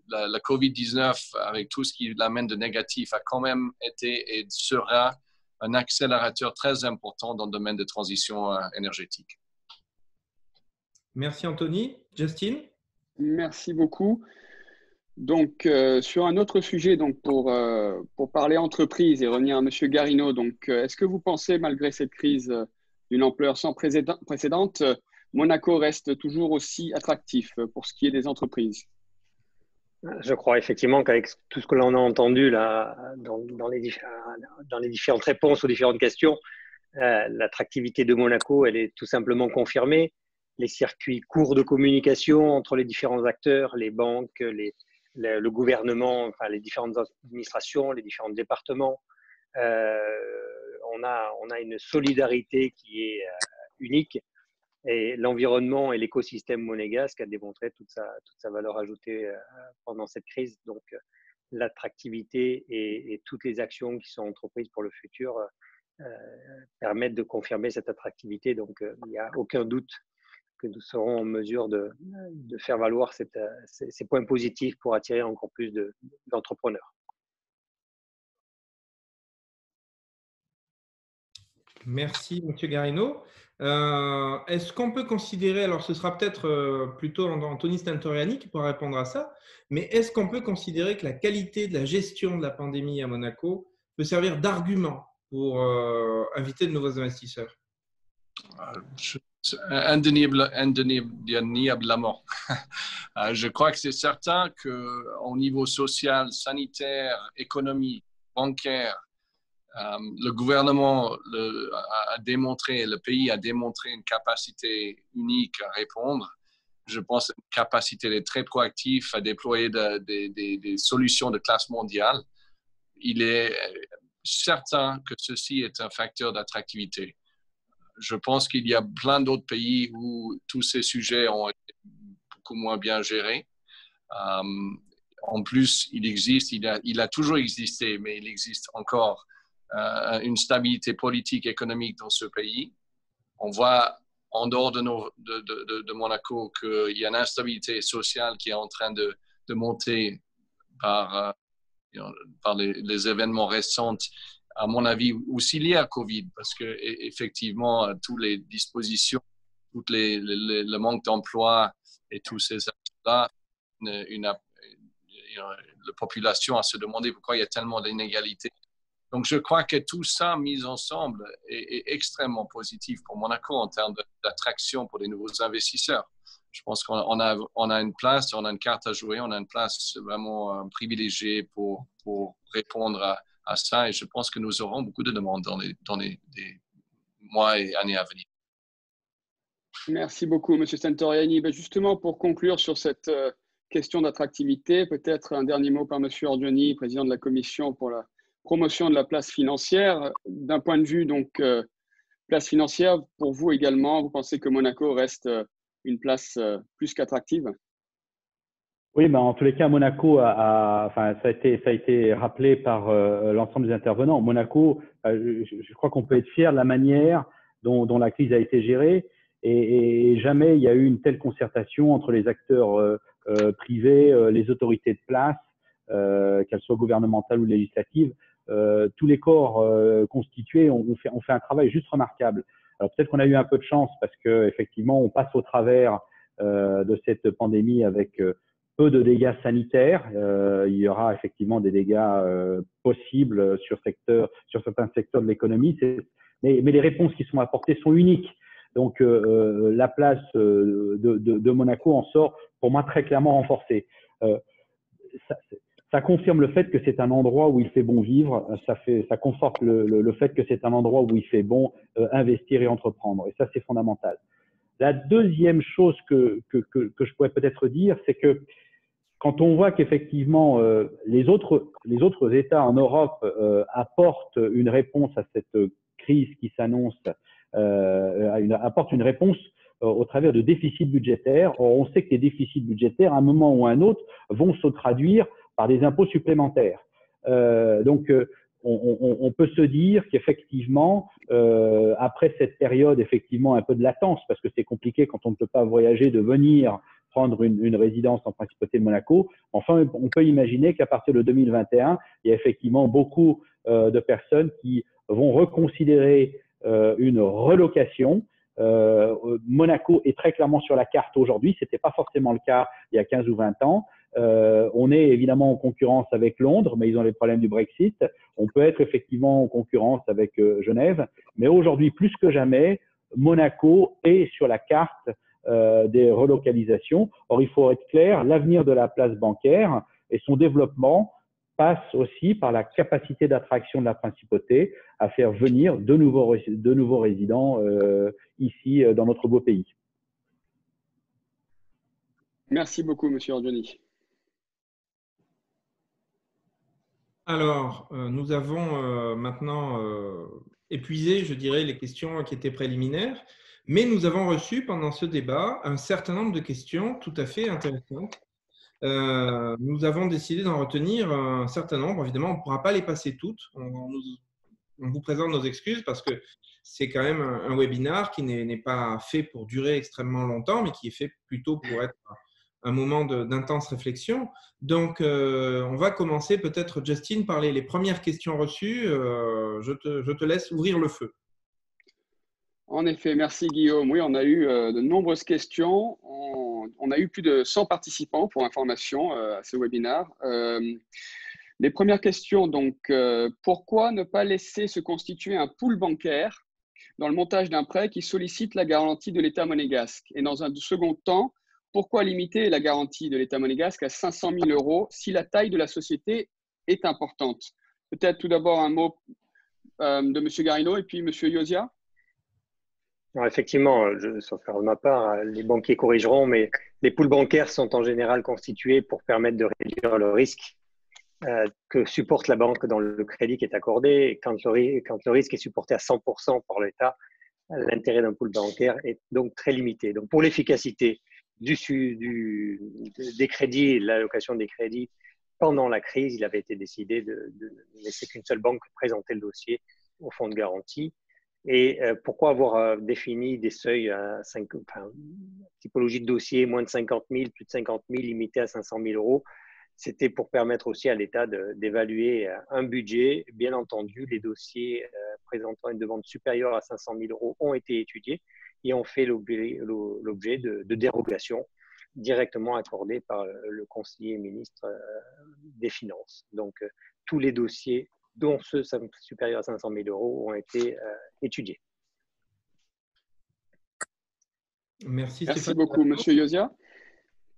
la COVID-19, avec tout ce qui l'amène de négatif, a quand même été et sera un accélérateur très important dans le domaine de transition énergétique. Merci Anthony. Justin? Merci beaucoup. Donc, sur un autre sujet, donc pour parler entreprise et revenir à M. Garino, donc, est-ce que vous pensez, malgré cette crise d'une ampleur sans précédente, Monaco reste toujours aussi attractif pour ce qui est des entreprises? Je crois effectivement qu'avec tout ce que l'on a entendu là, dans les différentes réponses aux différentes questions, l'attractivité de Monaco, elle est tout simplement confirmée. Les circuits courts de communication entre les différents acteurs, les banques, le gouvernement, enfin, les différentes administrations, les différents départements, on a une solidarité qui est unique, et l'environnement et l'écosystème monégasque a démontré toute sa valeur ajoutée pendant cette crise. Donc, l'attractivité et toutes les actions qui sont entreprises pour le futur permettent de confirmer cette attractivité. Donc, il n'y a aucun doute que nous serons en mesure de faire valoir ces points positifs pour attirer encore plus d'entrepreneurs. Merci, M. Garino. Est-ce qu'on peut considérer, alors ce sera peut-être plutôt Anthony Stentoriani qui pourra répondre à ça, mais est-ce qu'on peut considérer que la qualité de la gestion de la pandémie à Monaco peut servir d'argument pour inviter de nouveaux investisseurs? Indéniablement. Je crois que c'est certain qu'au niveau social, sanitaire, économique, bancaire, le gouvernement a démontré, le pays a démontré une capacité unique à répondre. Je pense une capacité très proactive à déployer des solutions de classe mondiale. Il est certain que ceci est un facteur d'attractivité. Je pense qu'il y a plein d'autres pays où tous ces sujets ont été beaucoup moins bien gérés. En plus, il a toujours existé, mais il existe encore une stabilité politique, économique dans ce pays. On voit en dehors de Monaco qu'il y a une instabilité sociale qui est en train de monter par les événements récents, à mon avis, aussi liés à Covid, parce que effectivement, toutes les dispositions, le manque d'emploi et tous ces aspects-là, la population a se demandé pourquoi il y a tellement d'inégalités. Donc, je crois que tout ça mis ensemble est extrêmement positif pour Monaco en termes d'attraction pour les nouveaux investisseurs. Je pense qu'on a une place, on a une carte à jouer, on a une place vraiment privilégiée pour répondre à ça. Et je pense que nous aurons beaucoup de demandes dans les mois et années à venir. Merci beaucoup, M. Stentoriani. Justement, pour conclure sur cette question d'attractivité, peut-être un dernier mot par M. Orgioni, président de la Commission pour la promotion de la place financière. D'un point de vue donc place financière, pour vous également, vous pensez que Monaco reste une place plus qu'attractive? Oui, en tous les cas, Monaco ça a été rappelé par l'ensemble des intervenants. Monaco, je crois qu'on peut être fier de la manière dont la crise a été gérée et jamais il y a eu une telle concertation entre les acteurs privés, les autorités de place, qu'elles soient gouvernementales ou législatives. Tous les corps constitués ont fait un travail juste remarquable. Alors peut-être qu'on a eu un peu de chance parce que effectivement on passe au travers de cette pandémie avec peu de dégâts sanitaires. Il y aura effectivement des dégâts possibles sur certains secteurs de l'économie, mais les réponses qui sont apportées sont uniques. Donc la place de Monaco en sort pour moi très clairement renforcée. Ça confirme le fait que c'est un endroit où il fait bon vivre, ça conforte le fait que c'est un endroit où il fait bon investir et entreprendre. Et ça, c'est fondamental. La deuxième chose que je pourrais peut-être dire, c'est que quand on voit qu'effectivement les autres États en Europe apportent une réponse à cette crise qui s'annonce, apportent une réponse au travers de déficits budgétaires. Or, on sait que les déficits budgétaires, à un moment ou à un autre, vont se traduire par des impôts supplémentaires. Donc, on peut se dire qu'effectivement, après cette période, effectivement, un peu de latence, parce que c'est compliqué quand on ne peut pas voyager, de venir prendre une résidence en principauté de Monaco. Enfin, on peut imaginer qu'à partir de 2021, il y a effectivement beaucoup de personnes qui vont reconsidérer une relocation. Monaco est très clairement sur la carte aujourd'hui. C'était pas forcément le cas il y a 15 ou 20 ans. On est évidemment en concurrence avec Londres, mais ils ont les problèmes du Brexit. On peut être effectivement en concurrence avec Genève, mais aujourd'hui, plus que jamais, Monaco est sur la carte des relocalisations. Or, il faut être clair, l'avenir de la place bancaire et son développement passe aussi par la capacité d'attraction de la principauté à faire venir de nouveaux résidents ici dans notre beau pays. Merci beaucoup, M. Orgioni. Alors, nous avons maintenant épuisé, je dirais, les questions qui étaient préliminaires, mais nous avons reçu pendant ce débat un certain nombre de questions tout à fait intéressantes. Nous avons décidé d'en retenir un certain nombre. Évidemment, on ne pourra pas les passer toutes. On vous présente nos excuses parce que c'est quand même un webinaire qui n'est pas fait pour durer extrêmement longtemps, mais qui est fait plutôt pour être un moment d'intense réflexion. Donc, on va commencer peut-être, Justin, par les premières questions reçues. Je te laisse ouvrir le feu. En effet, merci Guillaume. Oui, on a eu de nombreuses questions. On a eu plus de 100 participants pour information à ce webinaire. Les premières questions, donc, pourquoi ne pas laisser se constituer un pool bancaire dans le montage d'un prêt qui sollicite la garantie de l'État monégasque? Et dans un second temps, pourquoi limiter la garantie de l'État monégasque à 500 000 € si la taille de la société est importante? Peut-être tout d'abord un mot de M. Garino et puis M. Yosia. Alors effectivement, sauf faire de ma part, les banquiers corrigeront, mais les pools bancaires sont en général constitués pour permettre de réduire le risque que supporte la banque dans le crédit qui est accordé. Quand le risque est supporté à 100% par l'État, l'intérêt d'un pool bancaire est donc très limité. Donc pour l'efficacité des crédits, l'allocation des crédits pendant la crise, il avait été décidé de ne laisser qu'une seule banque présenter le dossier au fonds de garantie. Et pourquoi avoir défini des seuils à typologie de dossier moins de 50 000, plus de 50 000, limité à 500 000 euros? C'était pour permettre aussi à l'État d'évaluer un budget. Bien entendu, les dossiers présentant une demande supérieure à 500 000 euros ont été étudiés et ont fait l'objet de dérogations directement accordées par le conseiller ministre des Finances. Donc, tous les dossiers, dont ceux supérieurs à 500 000 euros, ont été étudiés. Merci beaucoup, Monsieur Yozia.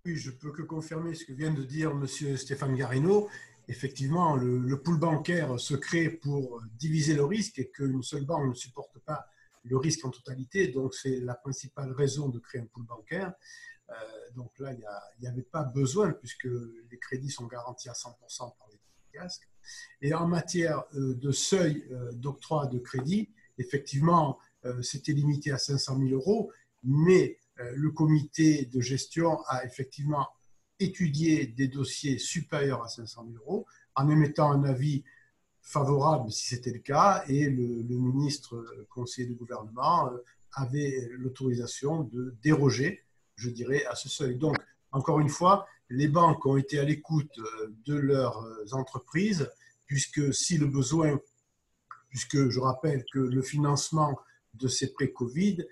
Oui, je peux que confirmer ce que vient de dire Monsieur Stéphane Garino. Effectivement, le pool bancaire se crée pour diviser le risque et qu'une seule banque ne supporte pas le risque en totalité. Donc, c'est la principale raison de créer un pool bancaire. Donc là, il n'y avait pas besoin puisque les crédits sont garantis à 100% par l'État casque. Et en matière de seuil d'octroi de crédit, effectivement, c'était limité à 500 000 euros, mais le comité de gestion a effectivement étudié des dossiers supérieurs à 500 000 euros en émettant un avis favorable si c'était le cas, et le ministre conseiller du gouvernement avait l'autorisation de déroger, je dirais, à ce seuil. Donc, encore une fois, les banques ont été à l'écoute de leurs entreprises, puisque si le besoin, puisque je rappelle que le financement de ces prêts Covid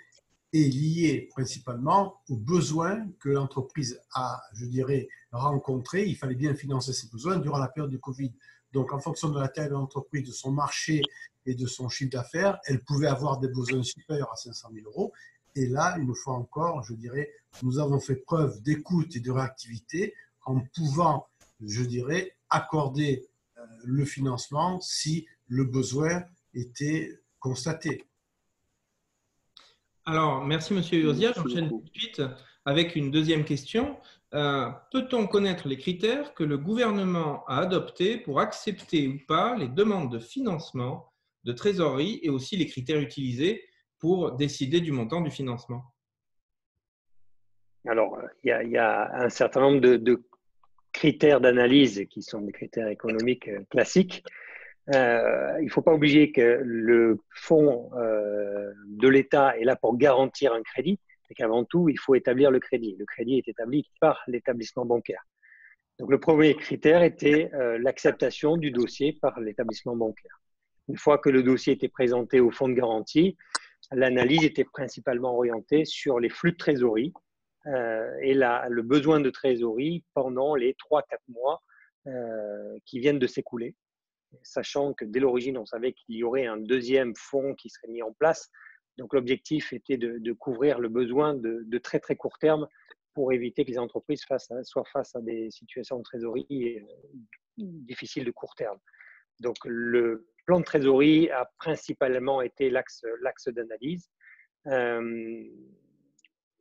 est lié principalement aux besoins que l'entreprise a, je dirais, rencontrés. Il fallait bien financer ces besoins durant la période du Covid. Donc, en fonction de la taille de l'entreprise, de son marché et de son chiffre d'affaires, elle pouvait avoir des besoins supérieurs à 500 000 euros. Et là, une fois encore, je dirais, nous avons fait preuve d'écoute et de réactivité en pouvant, je dirais, accorder le financement si le besoin était constaté. Alors, merci Monsieur Yozia. J'enchaîne tout de suite avec une deuxième question. Peut-on connaître les critères que le gouvernement a adoptés pour accepter ou pas les demandes de financement, de trésorerie, et aussi les critères utilisés pour décider du montant du financement? Alors, il y a un certain nombre de critères d'analyse qui sont des critères économiques classiques. Il ne faut pas oublier que le fonds de l'État est là pour garantir un crédit, et qu'avant tout, il faut établir le crédit. Le crédit est établi par l'établissement bancaire. Donc, le premier critère était l'acceptation du dossier par l'établissement bancaire. Une fois que le dossier était présenté au fonds de garantie, l'analyse était principalement orientée sur les flux de trésorerie et le besoin de trésorerie pendant les 3-4 mois qui viennent de s'écouler, sachant que dès l'origine, on savait qu'il y aurait un deuxième fonds qui serait mis en place. Donc, l'objectif était de couvrir le besoin de très, très court terme pour éviter que les entreprises soient face à des situations de trésorerie difficiles de court terme. Donc, le plan de trésorerie a principalement été l'axe d'analyse.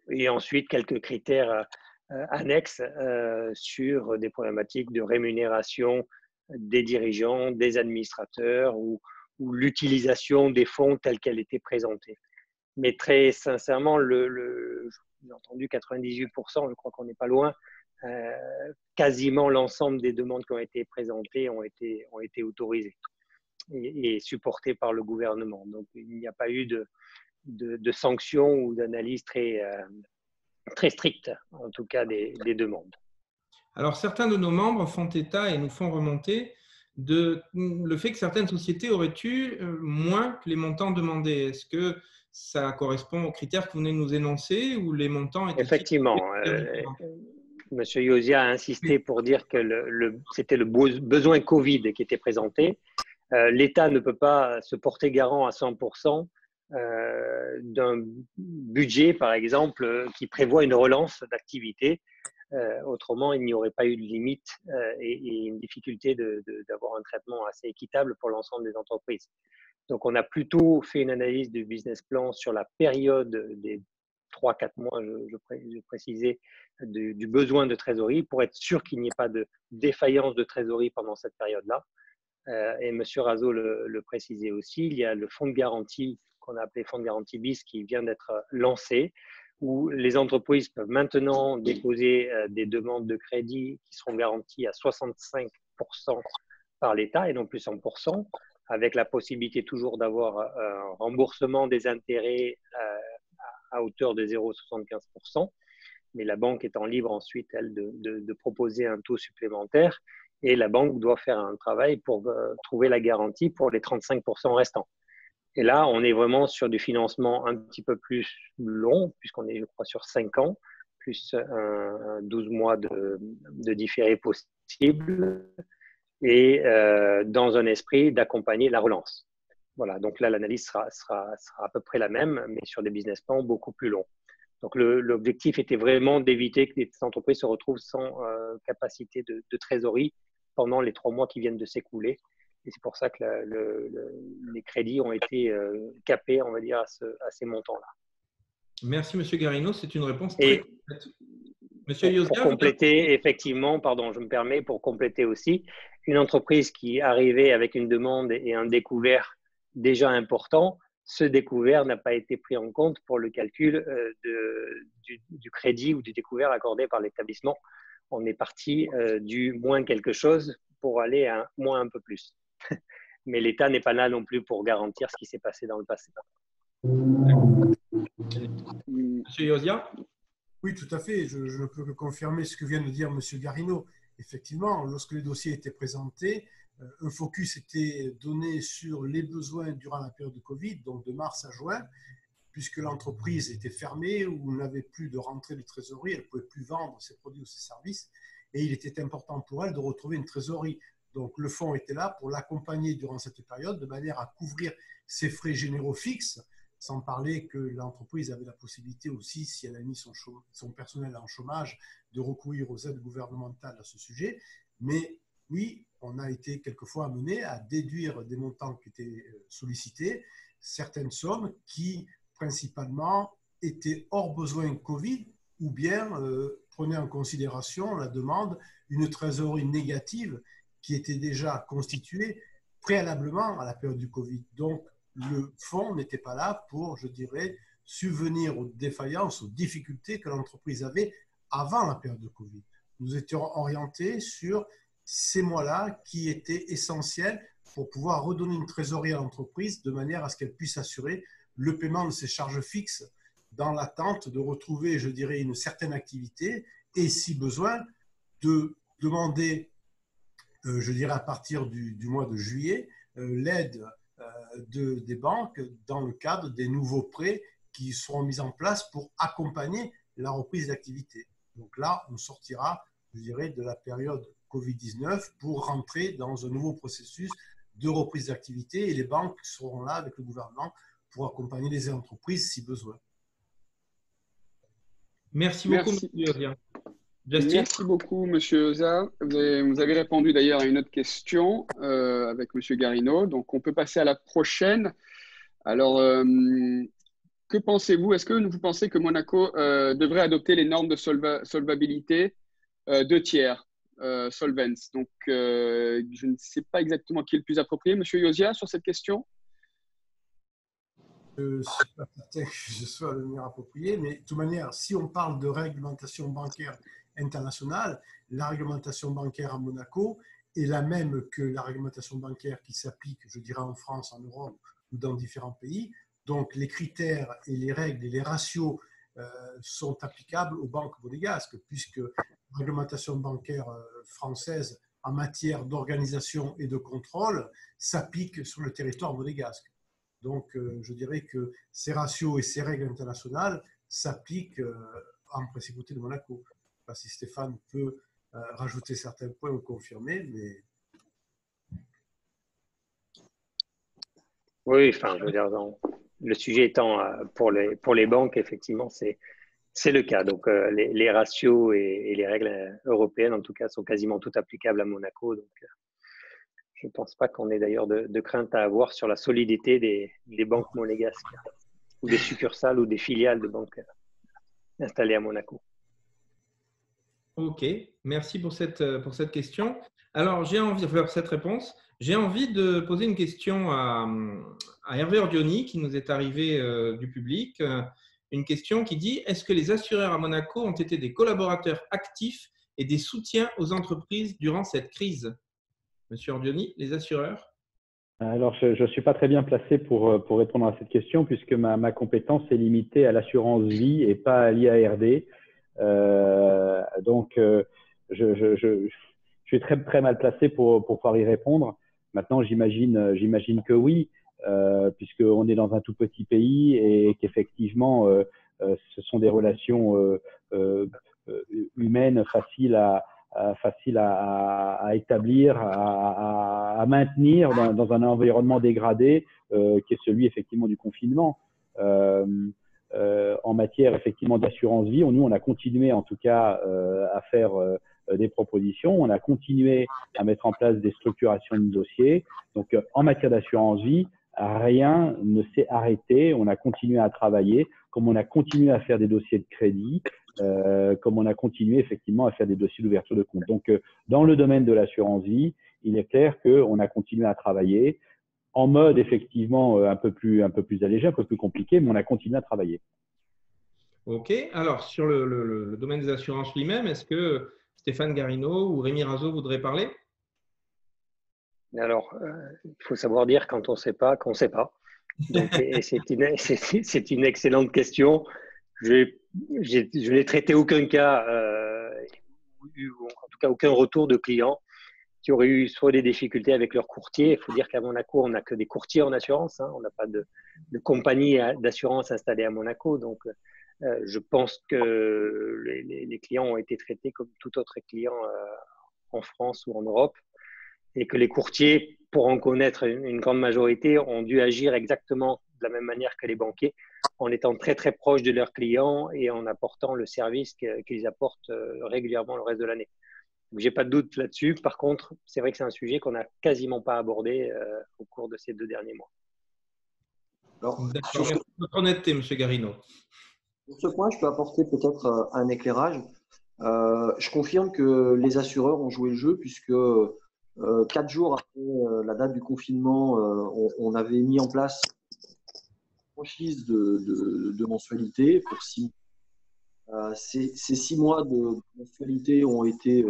Et ensuite, quelques critères annexes sur des problématiques de rémunération des dirigeants, des administrateurs ou l'utilisation des fonds tels qu'elle était présentée. Mais très sincèrement, j'ai entendu 98%, je crois qu'on n'est pas loin, quasiment l'ensemble des demandes qui ont été présentées ont été autorisées et supportées par le gouvernement. Donc, il n'y a pas eu de sanctions ou d'analyse très strictes, en tout cas des demandes. Alors, certains de nos membres font état et nous font remonter le fait que certaines sociétés auraient eu moins que les montants demandés. Est-ce que ça correspond aux critères que vous venez de nous énoncer ou les montants étaient… Effectivement. Monsieur Yozia a insisté pour dire que c'était le besoin Covid qui était présenté. L'État ne peut pas se porter garant à 100% d'un budget, par exemple, qui prévoit une relance d'activité. Autrement, il n'y aurait pas eu de limite et une difficulté d'avoir un traitement assez équitable pour l'ensemble des entreprises. Donc, on a plutôt fait une analyse du business plan sur la période des 3-4 mois, je précisais, du besoin de trésorerie pour être sûr qu'il n'y ait pas de défaillance de trésorerie pendant cette période-là. Et M. Razo le précisait aussi, il y a le fonds de garantie qu'on a appelé fonds de garantie BIS qui vient d'être lancé, où les entreprises peuvent maintenant déposer des demandes de crédit qui seront garanties à 65% par l'État et non plus 100%, avec la possibilité toujours d'avoir un remboursement des intérêts à hauteur de 0,75%. Mais la banque étant libre ensuite, elle, de proposer un taux supplémentaire. Et la banque doit faire un travail pour trouver la garantie pour les 35% restants. Et là, on est vraiment sur du financement un petit peu plus long, puisqu'on est, je crois, sur 5 ans, plus 12 mois de différé possible, et dans un esprit d'accompagner la relance. Voilà, donc là, l'analyse sera à peu près la même, mais sur des business plans beaucoup plus longs. Donc, l'objectif était vraiment d'éviter que les entreprises se retrouvent sans capacité de trésorerie pendant les 3 mois qui viennent de s'écouler. Et c'est pour ça que les crédits ont été capés, on va dire, à ces montants-là. Merci, M. Garino. C'est une réponse très complète. Monsieur Yozia, pour compléter, effectivement, pardon, je me permets, pour compléter aussi, une entreprise qui arrivait avec une demande et un découvert déjà important, ce découvert n'a pas été pris en compte pour le calcul du crédit ou du découvert accordé par l'établissement. On est parti du moins quelque chose pour aller à moins un peu plus. Mais l'État n'est pas là non plus pour garantir ce qui s'est passé dans le passé. Monsieur Yozia? Oui, tout à fait. Je ne peux que confirmer ce que vient de dire M. Garino. Effectivement, lorsque les dossiers étaient présentés, un focus était donné sur les besoins durant la période de Covid, donc de mars à juin, puisque l'entreprise était fermée ou n'avait plus de rentrée de trésorerie, elle ne pouvait plus vendre ses produits ou ses services, et il était important pour elle de retrouver une trésorerie. Donc le fonds était là pour l'accompagner durant cette période de manière à couvrir ses frais généraux fixes, sans parler que l'entreprise avait la possibilité aussi, si elle a mis son personnel en chômage, de recourir aux aides gouvernementales à ce sujet. Mais oui, on a été quelquefois amené à déduire des montants qui étaient sollicités, certaines sommes qui principalement étaient hors besoin Covid ou bien prenaient en considération la demande, une trésorerie négative qui était déjà constituée préalablement à la période du Covid. Donc, le fonds n'était pas là pour, je dirais, subvenir aux défaillances, aux difficultés que l'entreprise avait avant la période de Covid. Nous étions orientés sur ces mois-là qui étaient essentiels pour pouvoir redonner une trésorerie à l'entreprise de manière à ce qu'elle puisse assurer le paiement de ses charges fixes dans l'attente de retrouver, je dirais, une certaine activité et, si besoin, de demander, je dirais, à partir du mois de juillet, l'aide des banques dans le cadre des nouveaux prêts qui seront mis en place pour accompagner la reprise d'activité. Donc là, on sortira, je dirais, de la période Covid-19 pour rentrer dans un nouveau processus de reprise d'activité et les banques seront là avec le gouvernement pour accompagner les entreprises si besoin. Merci beaucoup, M. Yozia. Merci beaucoup, M. Yozia. Vous avez répondu d'ailleurs à une autre question avec M. Garino. Donc, on peut passer à la prochaine. Alors, que pensez-vous? Est-ce que vous pensez que Monaco devrait adopter les normes de solvabilité 2 tiers, solvents? Donc, je ne sais pas exactement qui est le plus approprié. M. Yozia, sur cette question? Je ne suis pas certain que je sois le meilleur approprié, mais de toute manière, si on parle de réglementation bancaire internationale, la réglementation bancaire à Monaco est la même que la réglementation bancaire qui s'applique, je dirais, en France, en Europe ou dans différents pays. Donc, les critères et les règles et les ratios sont applicables aux banques monégasques, puisque la réglementation bancaire française en matière d'organisation et de contrôle s'applique sur le territoire monégasque. Donc, je dirais que ces ratios et ces règles internationales s'appliquent en principauté de Monaco. Je ne sais pas si Stéphane peut rajouter certains points ou confirmer, mais… Oui, enfin, je veux dire, le sujet étant pour les banques, effectivement, c'est le cas. Donc, les ratios et les règles européennes, en tout cas, sont quasiment toutes applicables à Monaco. Donc, je ne pense pas qu'on ait d'ailleurs de crainte à avoir sur la solidité des banques monégasques ou des succursales ou des filiales de banques installées à Monaco. Ok, merci pour cette question. Alors, j'ai envie de faire cette réponse. J'ai envie de poser une question à Hervé Ordioni qui nous est arrivé du public. Une question qui dit: est-ce que les assureurs à Monaco ont été des collaborateurs actifs et des soutiens aux entreprises durant cette crise? Monsieur Ordioni, les assureurs? Alors, je ne suis pas très bien placé pour répondre à cette question puisque ma compétence est limitée à l'assurance vie et pas à l'IARD. Donc, je suis très mal placé pour pouvoir y répondre. Maintenant, j'imagine que oui, puisqu'on est dans un tout petit pays et qu'effectivement, ce sont des relations humaines faciles à établir, à maintenir dans un environnement dégradé qui est celui effectivement du confinement. En matière effectivement d'assurance vie, nous on a continué en tout cas à faire des propositions, on a continué à mettre en place des structurations de dossiers. Donc en matière d'assurance vie, rien ne s'est arrêté, on a continué à travailler, comme on a continué à faire des dossiers de crédit, comme on a continué effectivement à faire des dossiers d'ouverture de compte. Donc dans le domaine de l'assurance vie, il est clair qu'on a continué à travailler en mode effectivement un peu plus allégé, un peu plus compliqué, mais on a continué à travailler. Ok. Alors, sur le domaine des assurances lui-même, est-ce que Stéphane Garrineau ou Rémi Razeau voudraient parler? Alors, il faut savoir dire quand on ne sait pas qu'on ne sait pas. Donc, c'est une excellente question. Je n'ai traité aucun cas, ou en tout cas aucun retour de clients qui auraient eu soit des difficultés avec leur courtier. Il faut dire qu'à Monaco, on n'a que des courtiers en assurance. On n'a pas de compagnie d'assurance installée à Monaco. Donc, je pense que les clients ont été traités comme tout autre client en France ou en Europe et que les courtiers, pour en connaître une grande majorité, ont dû agir exactement de la même manière que les banquiers, en étant très très proches de leurs clients et en apportant le service qu'ils apportent régulièrement le reste de l'année. Donc, j'ai pas de doute là-dessus. Par contre, c'est vrai que c'est un sujet qu'on n'a quasiment pas abordé au cours de ces 2 derniers mois. Alors, merci de votre honnêteté, M. Garrineau. Sur ce point, je peux apporter peut-être un éclairage. Je confirme que les assureurs ont joué le jeu puisque 4 jours après la date du confinement, on avait mis en place une franchise de mensualité pour 6 mois. Ces 6 mois de mensualité ont été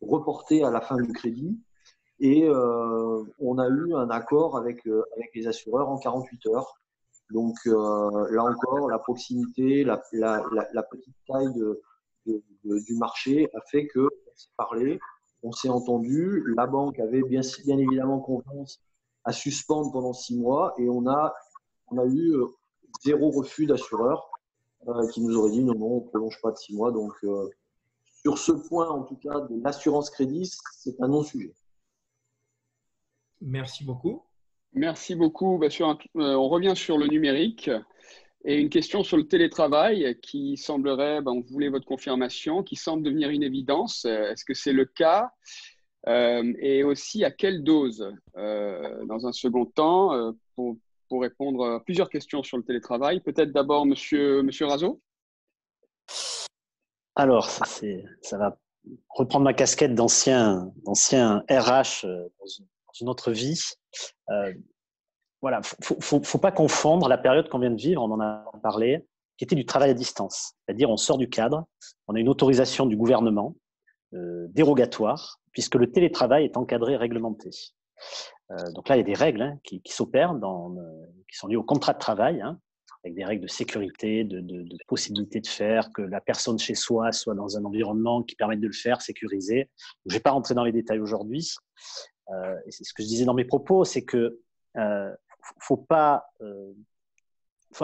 reportés à la fin du crédit et on a eu un accord avec les assureurs en 48 heures. Donc là encore, la proximité, la petite taille du marché a fait qu'on s'est parlé, on s'est entendu. La banque avait bien évidemment confiance à suspendre pendant 6 mois et on a eu 0 refus d'assureur qui nous aurait dit non, on ne prolonge pas de 6 mois. Donc sur ce point, en tout cas, de l'assurance crédit, c'est un non-sujet. Merci beaucoup. Merci beaucoup. On revient sur le numérique et une question sur le télétravail qui semblerait, on voulait votre confirmation, qui semble devenir une évidence. Est-ce que c'est le cas? Et aussi à quelle dose? Dans un second temps, pour répondre à plusieurs questions sur le télétravail, peut-être d'abord Monsieur Razeau. Alors, ça va reprendre ma casquette d'ancien RH dans une autre vie. Voilà, faut pas confondre la période qu'on vient de vivre, on en a parlé, qui était du travail à distance. C'est-à-dire, on sort du cadre, on a une autorisation du gouvernement dérogatoire, puisque le télétravail est encadré et réglementé. Donc là, il y a des règles qui s'opèrent, qui sont liées au contrat de travail, avec des règles de sécurité, de possibilité de faire, que la personne chez soi soit dans un environnement qui permette de le faire, sécurisé. Je ne vais pas rentrer dans les détails aujourd'hui. Et c'est ce que je disais dans mes propos, c'est que va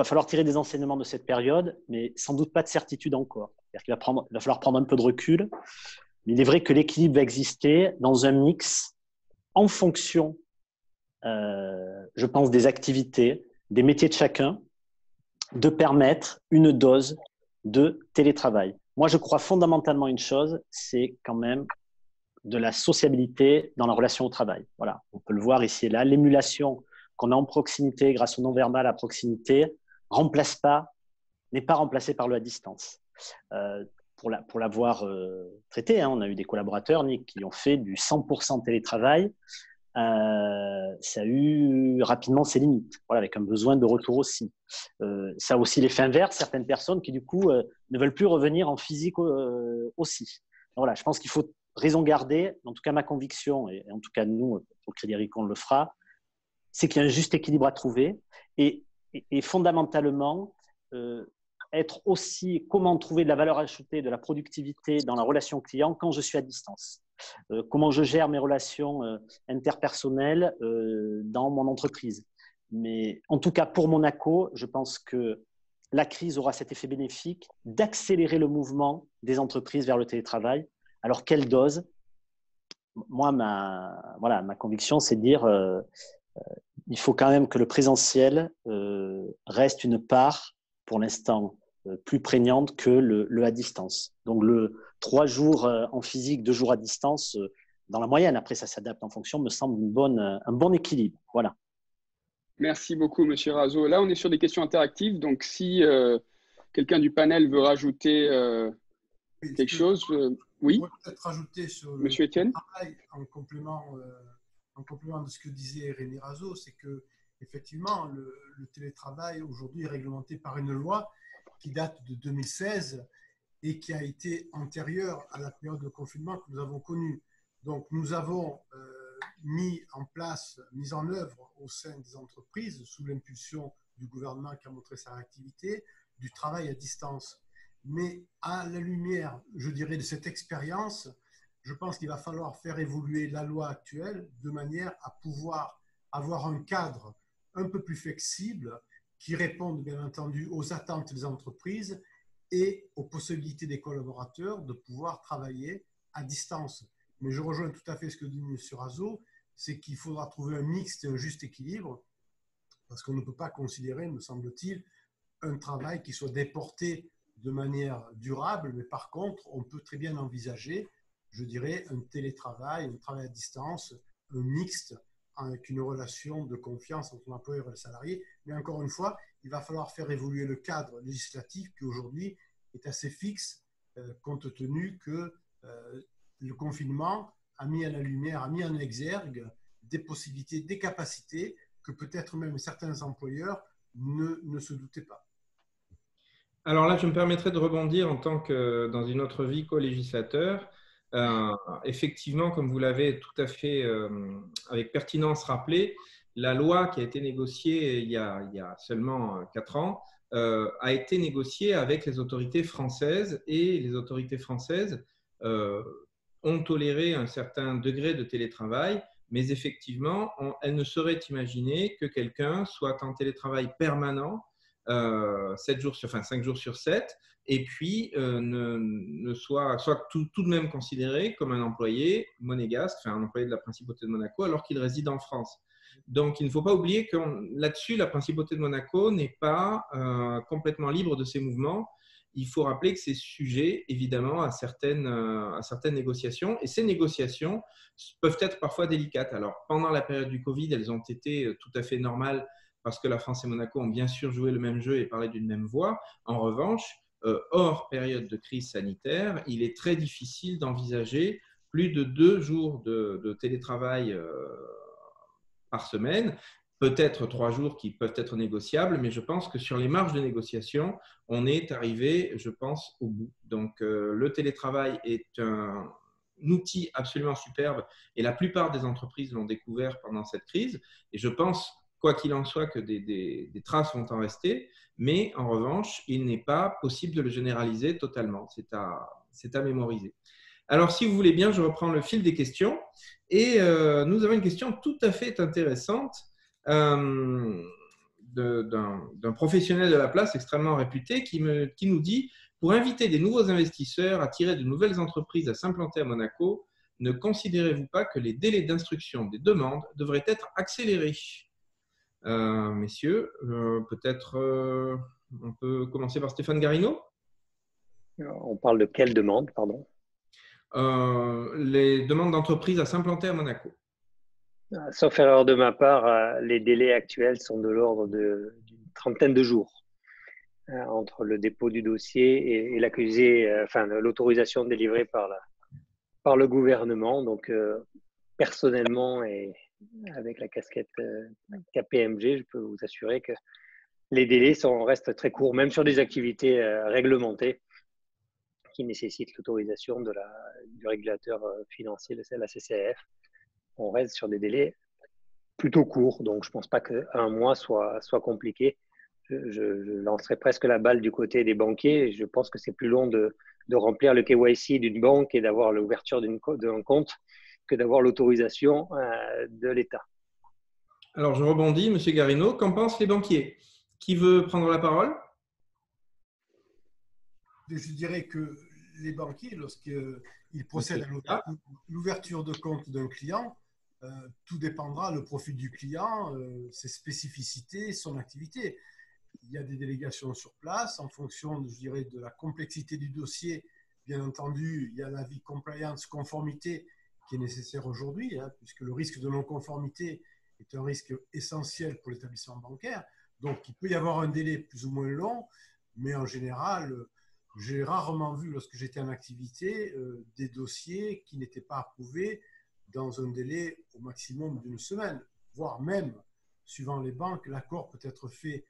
falloir tirer des enseignements de cette période, mais sans doute pas de certitude encore. C'est-à-dire qu'il va falloir prendre un peu de recul. Mais il est vrai que l'équilibre va exister dans un mix en fonction, je pense, des activités, des métiers de chacun, de permettre une dose de télétravail. Moi, je crois fondamentalement une chose, c'est quand même de la sociabilité dans la relation au travail. Voilà, on peut le voir ici et là. L'émulation qu'on a en proximité, grâce au non-verbal à proximité, n'est pas remplacée par le à distance. Pour l'avoir traité, on a eu des collaborateurs, Nick, qui ont fait du 100% télétravail. Ça a eu rapidement ses limites, voilà, avec un besoin de retour aussi. Ça a aussi l'effet inverse, certaines personnes qui du coup ne veulent plus revenir en physique aussi. Donc, voilà, je pense qu'il faut raison gardée, en tout cas ma conviction, et en tout cas nous, au Crédit Agricole, on le fera, c'est qu'il y a un juste équilibre à trouver et fondamentalement, être aussi comment trouver de la valeur ajoutée, de la productivité dans la relation client quand je suis à distance. Comment je gère mes relations interpersonnelles dans mon entreprise. Mais en tout cas, pour Monaco, je pense que la crise aura cet effet bénéfique d'accélérer le mouvement des entreprises vers le télétravail. Alors, quelle dose? Moi, ma conviction, c'est de dire il faut quand même que le présentiel reste une part, pour l'instant, plus prégnante que le à distance. Donc, le 3 jours en physique, 2 jours à distance, dans la moyenne, après ça s'adapte en fonction, me semble un bon équilibre. Voilà. Merci beaucoup, Monsieur Razo. Là, on est sur des questions interactives. Donc, si quelqu'un du panel veut rajouter quelque chose, oui. Je pourrais peut-être rajouter sur le Monsieur Etienne. travail en complément de ce que disait Rémi Razo, c'est que effectivement, le télétravail aujourd'hui est réglementé par une loi qui date de 2016 et qui a été antérieure à la période de confinement que nous avons connue. Donc, nous avons mis en œuvre au sein des entreprises, sous l'impulsion du gouvernement qui a montré sa réactivité, du travail à distance. Mais à la lumière, je dirais, de cette expérience, je pense qu'il va falloir faire évoluer la loi actuelle de manière à pouvoir avoir un cadre un peu plus flexible qui réponde bien entendu aux attentes des entreprises et aux possibilités des collaborateurs de pouvoir travailler à distance. Mais je rejoins tout à fait ce que dit M. Razo, c'est qu'il faudra trouver un mixte et un juste équilibre parce qu'on ne peut pas considérer, me semble-t-il, un travail qui soit déporté de manière durable, mais par contre, on peut très bien envisager, je dirais, un télétravail, un travail à distance, un mixte avec une relation de confiance entre l'employeur et le salarié. Mais encore une fois, il va falloir faire évoluer le cadre législatif qui aujourd'hui est assez fixe, compte tenu que le confinement a mis à la lumière, a mis en exergue des possibilités, des capacités que peut-être même certains employeurs ne se doutaient pas. Alors là, je me permettrai de rebondir en tant que dans une autre vie co-législateur. Effectivement, comme vous l'avez tout à fait avec pertinence rappelé, la loi qui a été négociée il y a seulement 4 ans a été négociée avec les autorités françaises et les autorités françaises ont toléré un certain degré de télétravail, mais effectivement, elle ne saurait imaginer que quelqu'un soit en télétravail permanent 5 jours sur 7, et puis ne soit tout de même considéré comme un employé monégasque, enfin un employé de la Principauté de Monaco, alors qu'il réside en France. Donc, il ne faut pas oublier que là-dessus, la Principauté de Monaco n'est pas complètement libre de ses mouvements. Il faut rappeler que c'est sujet, évidemment, à certaines négociations. Et ces négociations peuvent être parfois délicates. Alors, pendant la période du Covid, elles ont été tout à fait normales parce que la France et Monaco ont bien sûr joué le même jeu et parlé d'une même voix. En revanche, hors période de crise sanitaire, il est très difficile d'envisager plus de 2 jours de télétravail par semaine, peut-être 3 jours qui peuvent être négociables, mais je pense que sur les marges de négociation, on est arrivé, je pense, au bout. Donc, le télétravail est un outil absolument superbe et la plupart des entreprises l'ont découvert pendant cette crise. Et je pense, quoi qu'il en soit, que des traces vont en rester, mais en revanche, il n'est pas possible de le généraliser totalement. C'est à mémoriser. Alors, si vous voulez bien, je reprends le fil des questions. Et nous avons une question tout à fait intéressante d'un professionnel de la place extrêmement réputé qui nous dit « Pour inviter des nouveaux investisseurs, attirer de nouvelles entreprises à s'implanter à Monaco, ne considérez-vous pas que les délais d'instruction des demandes devraient être accélérés ?» Messieurs, peut-être on peut commencer par Stéphane Garino. On parle de quelle demande, pardon? Les demandes d'entreprise à s'implanter à Monaco. Sauf erreur de ma part, les délais actuels sont de l'ordre d'une trentaine de jours entre le dépôt du dossier et l'accusé, enfin l'autorisation délivrée par le gouvernement. Donc, personnellement et avec la casquette KPMG, je peux vous assurer que les délais restent très courts, même sur des activités réglementées, qui nécessitent l'autorisation du régulateur financier, la CCAF. On reste sur des délais plutôt courts, donc je ne pense pas qu'un mois soit compliqué. Je lancerai presque la balle du côté des banquiers. Je pense que c'est plus long de remplir le KYC d'une banque et d'avoir l'ouverture d'un compte que d'avoir l'autorisation de l'État. Alors, je rebondis, M. Garino. Qu'en pensent les banquiers? Qui veut prendre la parole? Je dirais que les banquiers, lorsqu'ils procèdent à l'ouverture de compte d'un client, tout dépendra le profil du client, ses spécificités, son activité. Il y a des délégations sur place en fonction, je dirais, de la complexité du dossier. Bien entendu, il y a l'avis compliance, conformité qui est nécessaire aujourd'hui, puisque le risque de non-conformité est un risque essentiel pour l'établissement bancaire. Donc, il peut y avoir un délai plus ou moins long, mais en général, j'ai rarement vu, lorsque j'étais en activité, des dossiers qui n'étaient pas approuvés dans un délai au maximum d'une semaine, voire même, suivant les banques, l'accord peut être fait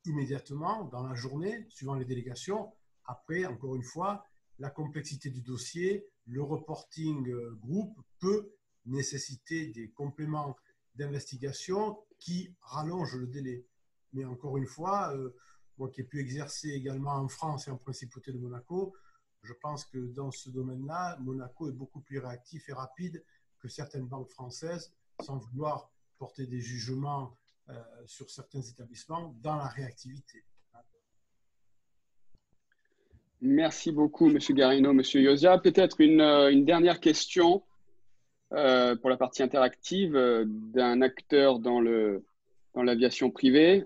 immédiatement, dans la journée, suivant les délégations. Après, encore une fois, la complexité du dossier, le reporting groupe peut nécessiter des compléments d'investigation qui rallongent le délai. Mais encore une fois, moi qui ai pu exercer également en France et en Principauté de Monaco, je pense que dans ce domaine-là, Monaco est beaucoup plus réactif et rapide que certaines banques françaises, sans vouloir porter des jugements sur certains établissements dans la réactivité. Merci beaucoup, M. Garino, M. Yosia. Peut-être une dernière question pour la partie interactive d'un acteur dans l'aviation privée.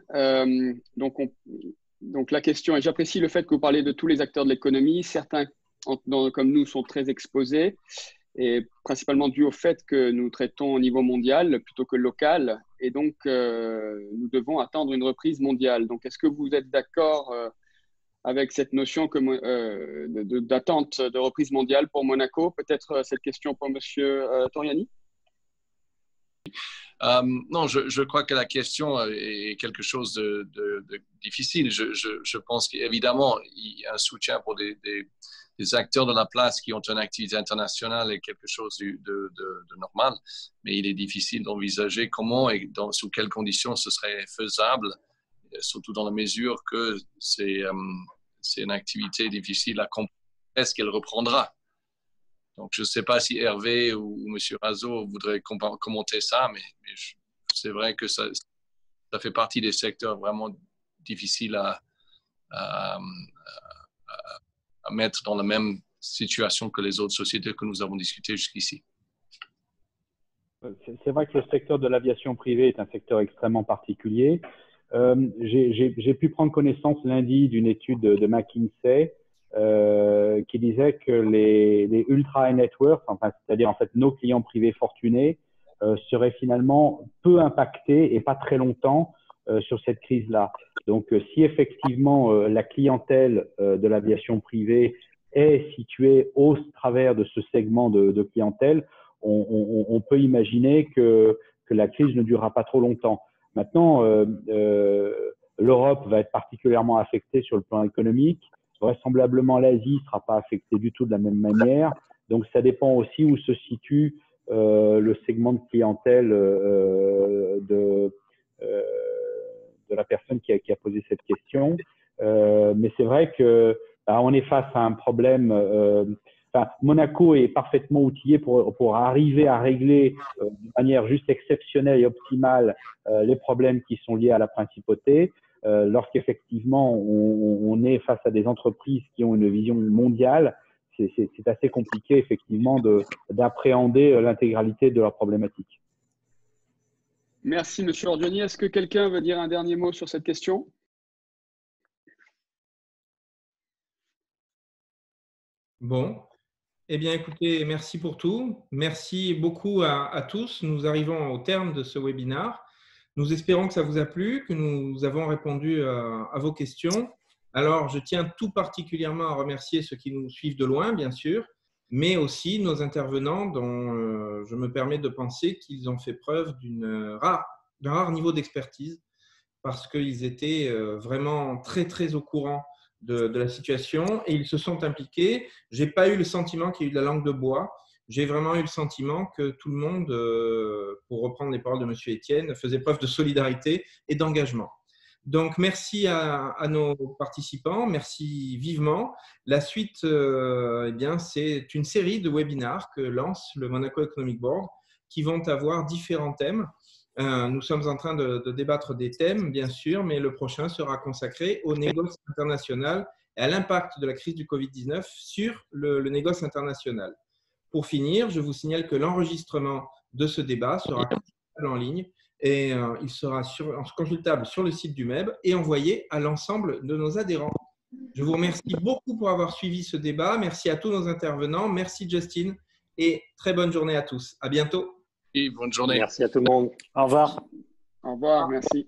Donc la question, et j'apprécie le fait que vous parlez de tous les acteurs de l'économie. Certains, comme nous, sont très exposés, et principalement dû au fait que nous traitons au niveau mondial plutôt que local, et donc nous devons attendre une reprise mondiale. Donc, est-ce que vous êtes d'accord avec cette notion d'attente de reprise mondiale pour Monaco? Peut-être cette question pour M. Toriani? Non, je crois que la question est quelque chose de difficile. Je pense qu'évidemment, il y a un soutien pour des acteurs de la place qui ont une activité internationale et quelque chose de normal, mais il est difficile d'envisager comment et sous quelles conditions ce serait faisable, surtout dans la mesure que c'est une activité difficile à comprendre. Est-ce qu'elle reprendra? Donc, je ne sais pas si Hervé ou M. Razo voudraient commenter ça, mais c'est vrai que ça fait partie des secteurs vraiment difficiles à mettre dans la même situation que les autres sociétés que nous avons discutées jusqu'ici. C'est vrai que le secteur de l'aviation privée est un secteur extrêmement particulier. J'ai pu prendre connaissance lundi d'une étude de McKinsey qui disait que les ultra high net worth, enfin, c'est-à-dire en fait nos clients privés fortunés, seraient finalement peu impactés et pas très longtemps sur cette crise-là. Donc, si effectivement la clientèle de l'aviation privée est située au travers de ce segment de clientèle, on peut imaginer que la crise ne durera pas trop longtemps. Maintenant, l'Europe va être particulièrement affectée sur le plan économique. Vraisemblablement, l'Asie ne sera pas affectée du tout de la même manière. Donc, ça dépend aussi où se situe le segment de clientèle de la personne qui a posé cette question. Mais c'est vrai que on est face à un problème. Monaco est parfaitement outillé pour arriver à régler de manière juste exceptionnelle et optimale les problèmes qui sont liés à la principauté. Lorsqu'effectivement on est face à des entreprises qui ont une vision mondiale, c'est assez compliqué effectivement d'appréhender l'intégralité de leurs problématiques. Merci, M. Ordioni. Est-ce que quelqu'un veut dire un dernier mot sur cette question? Bon. Eh bien, écoutez, merci pour tout. Merci beaucoup à tous. Nous arrivons au terme de ce webinaire. Nous espérons que ça vous a plu, que nous avons répondu à vos questions. Alors, je tiens tout particulièrement à remercier ceux qui nous suivent de loin, bien sûr, mais aussi nos intervenants dont je me permets de penser qu'ils ont fait preuve d'un rare niveau d'expertise parce qu'ils étaient vraiment très, très au courant de la situation et ils se sont impliqués. Je n'ai pas eu le sentiment qu'il y ait eu de la langue de bois. J'ai vraiment eu le sentiment que tout le monde, pour reprendre les paroles de M. Etienne, faisait preuve de solidarité et d'engagement. Donc, merci à nos participants, merci vivement. La suite, eh bien, c'est une série de webinars que lance le Monaco Economic Board qui vont avoir différents thèmes. Nous sommes en train de débattre des thèmes, bien sûr, mais le prochain sera consacré au négoce international et à l'impact de la crise du Covid-19 sur le négoce international. Pour finir, je vous signale que l'enregistrement de ce débat sera en ligne et il sera consultable sur le site du MEB et envoyé à l'ensemble de nos adhérents. Je vous remercie beaucoup pour avoir suivi ce débat. Merci à tous nos intervenants. Merci Justin et très bonne journée à tous. À bientôt. Et bonne journée. Merci à tout le monde. Au revoir. Au revoir, merci.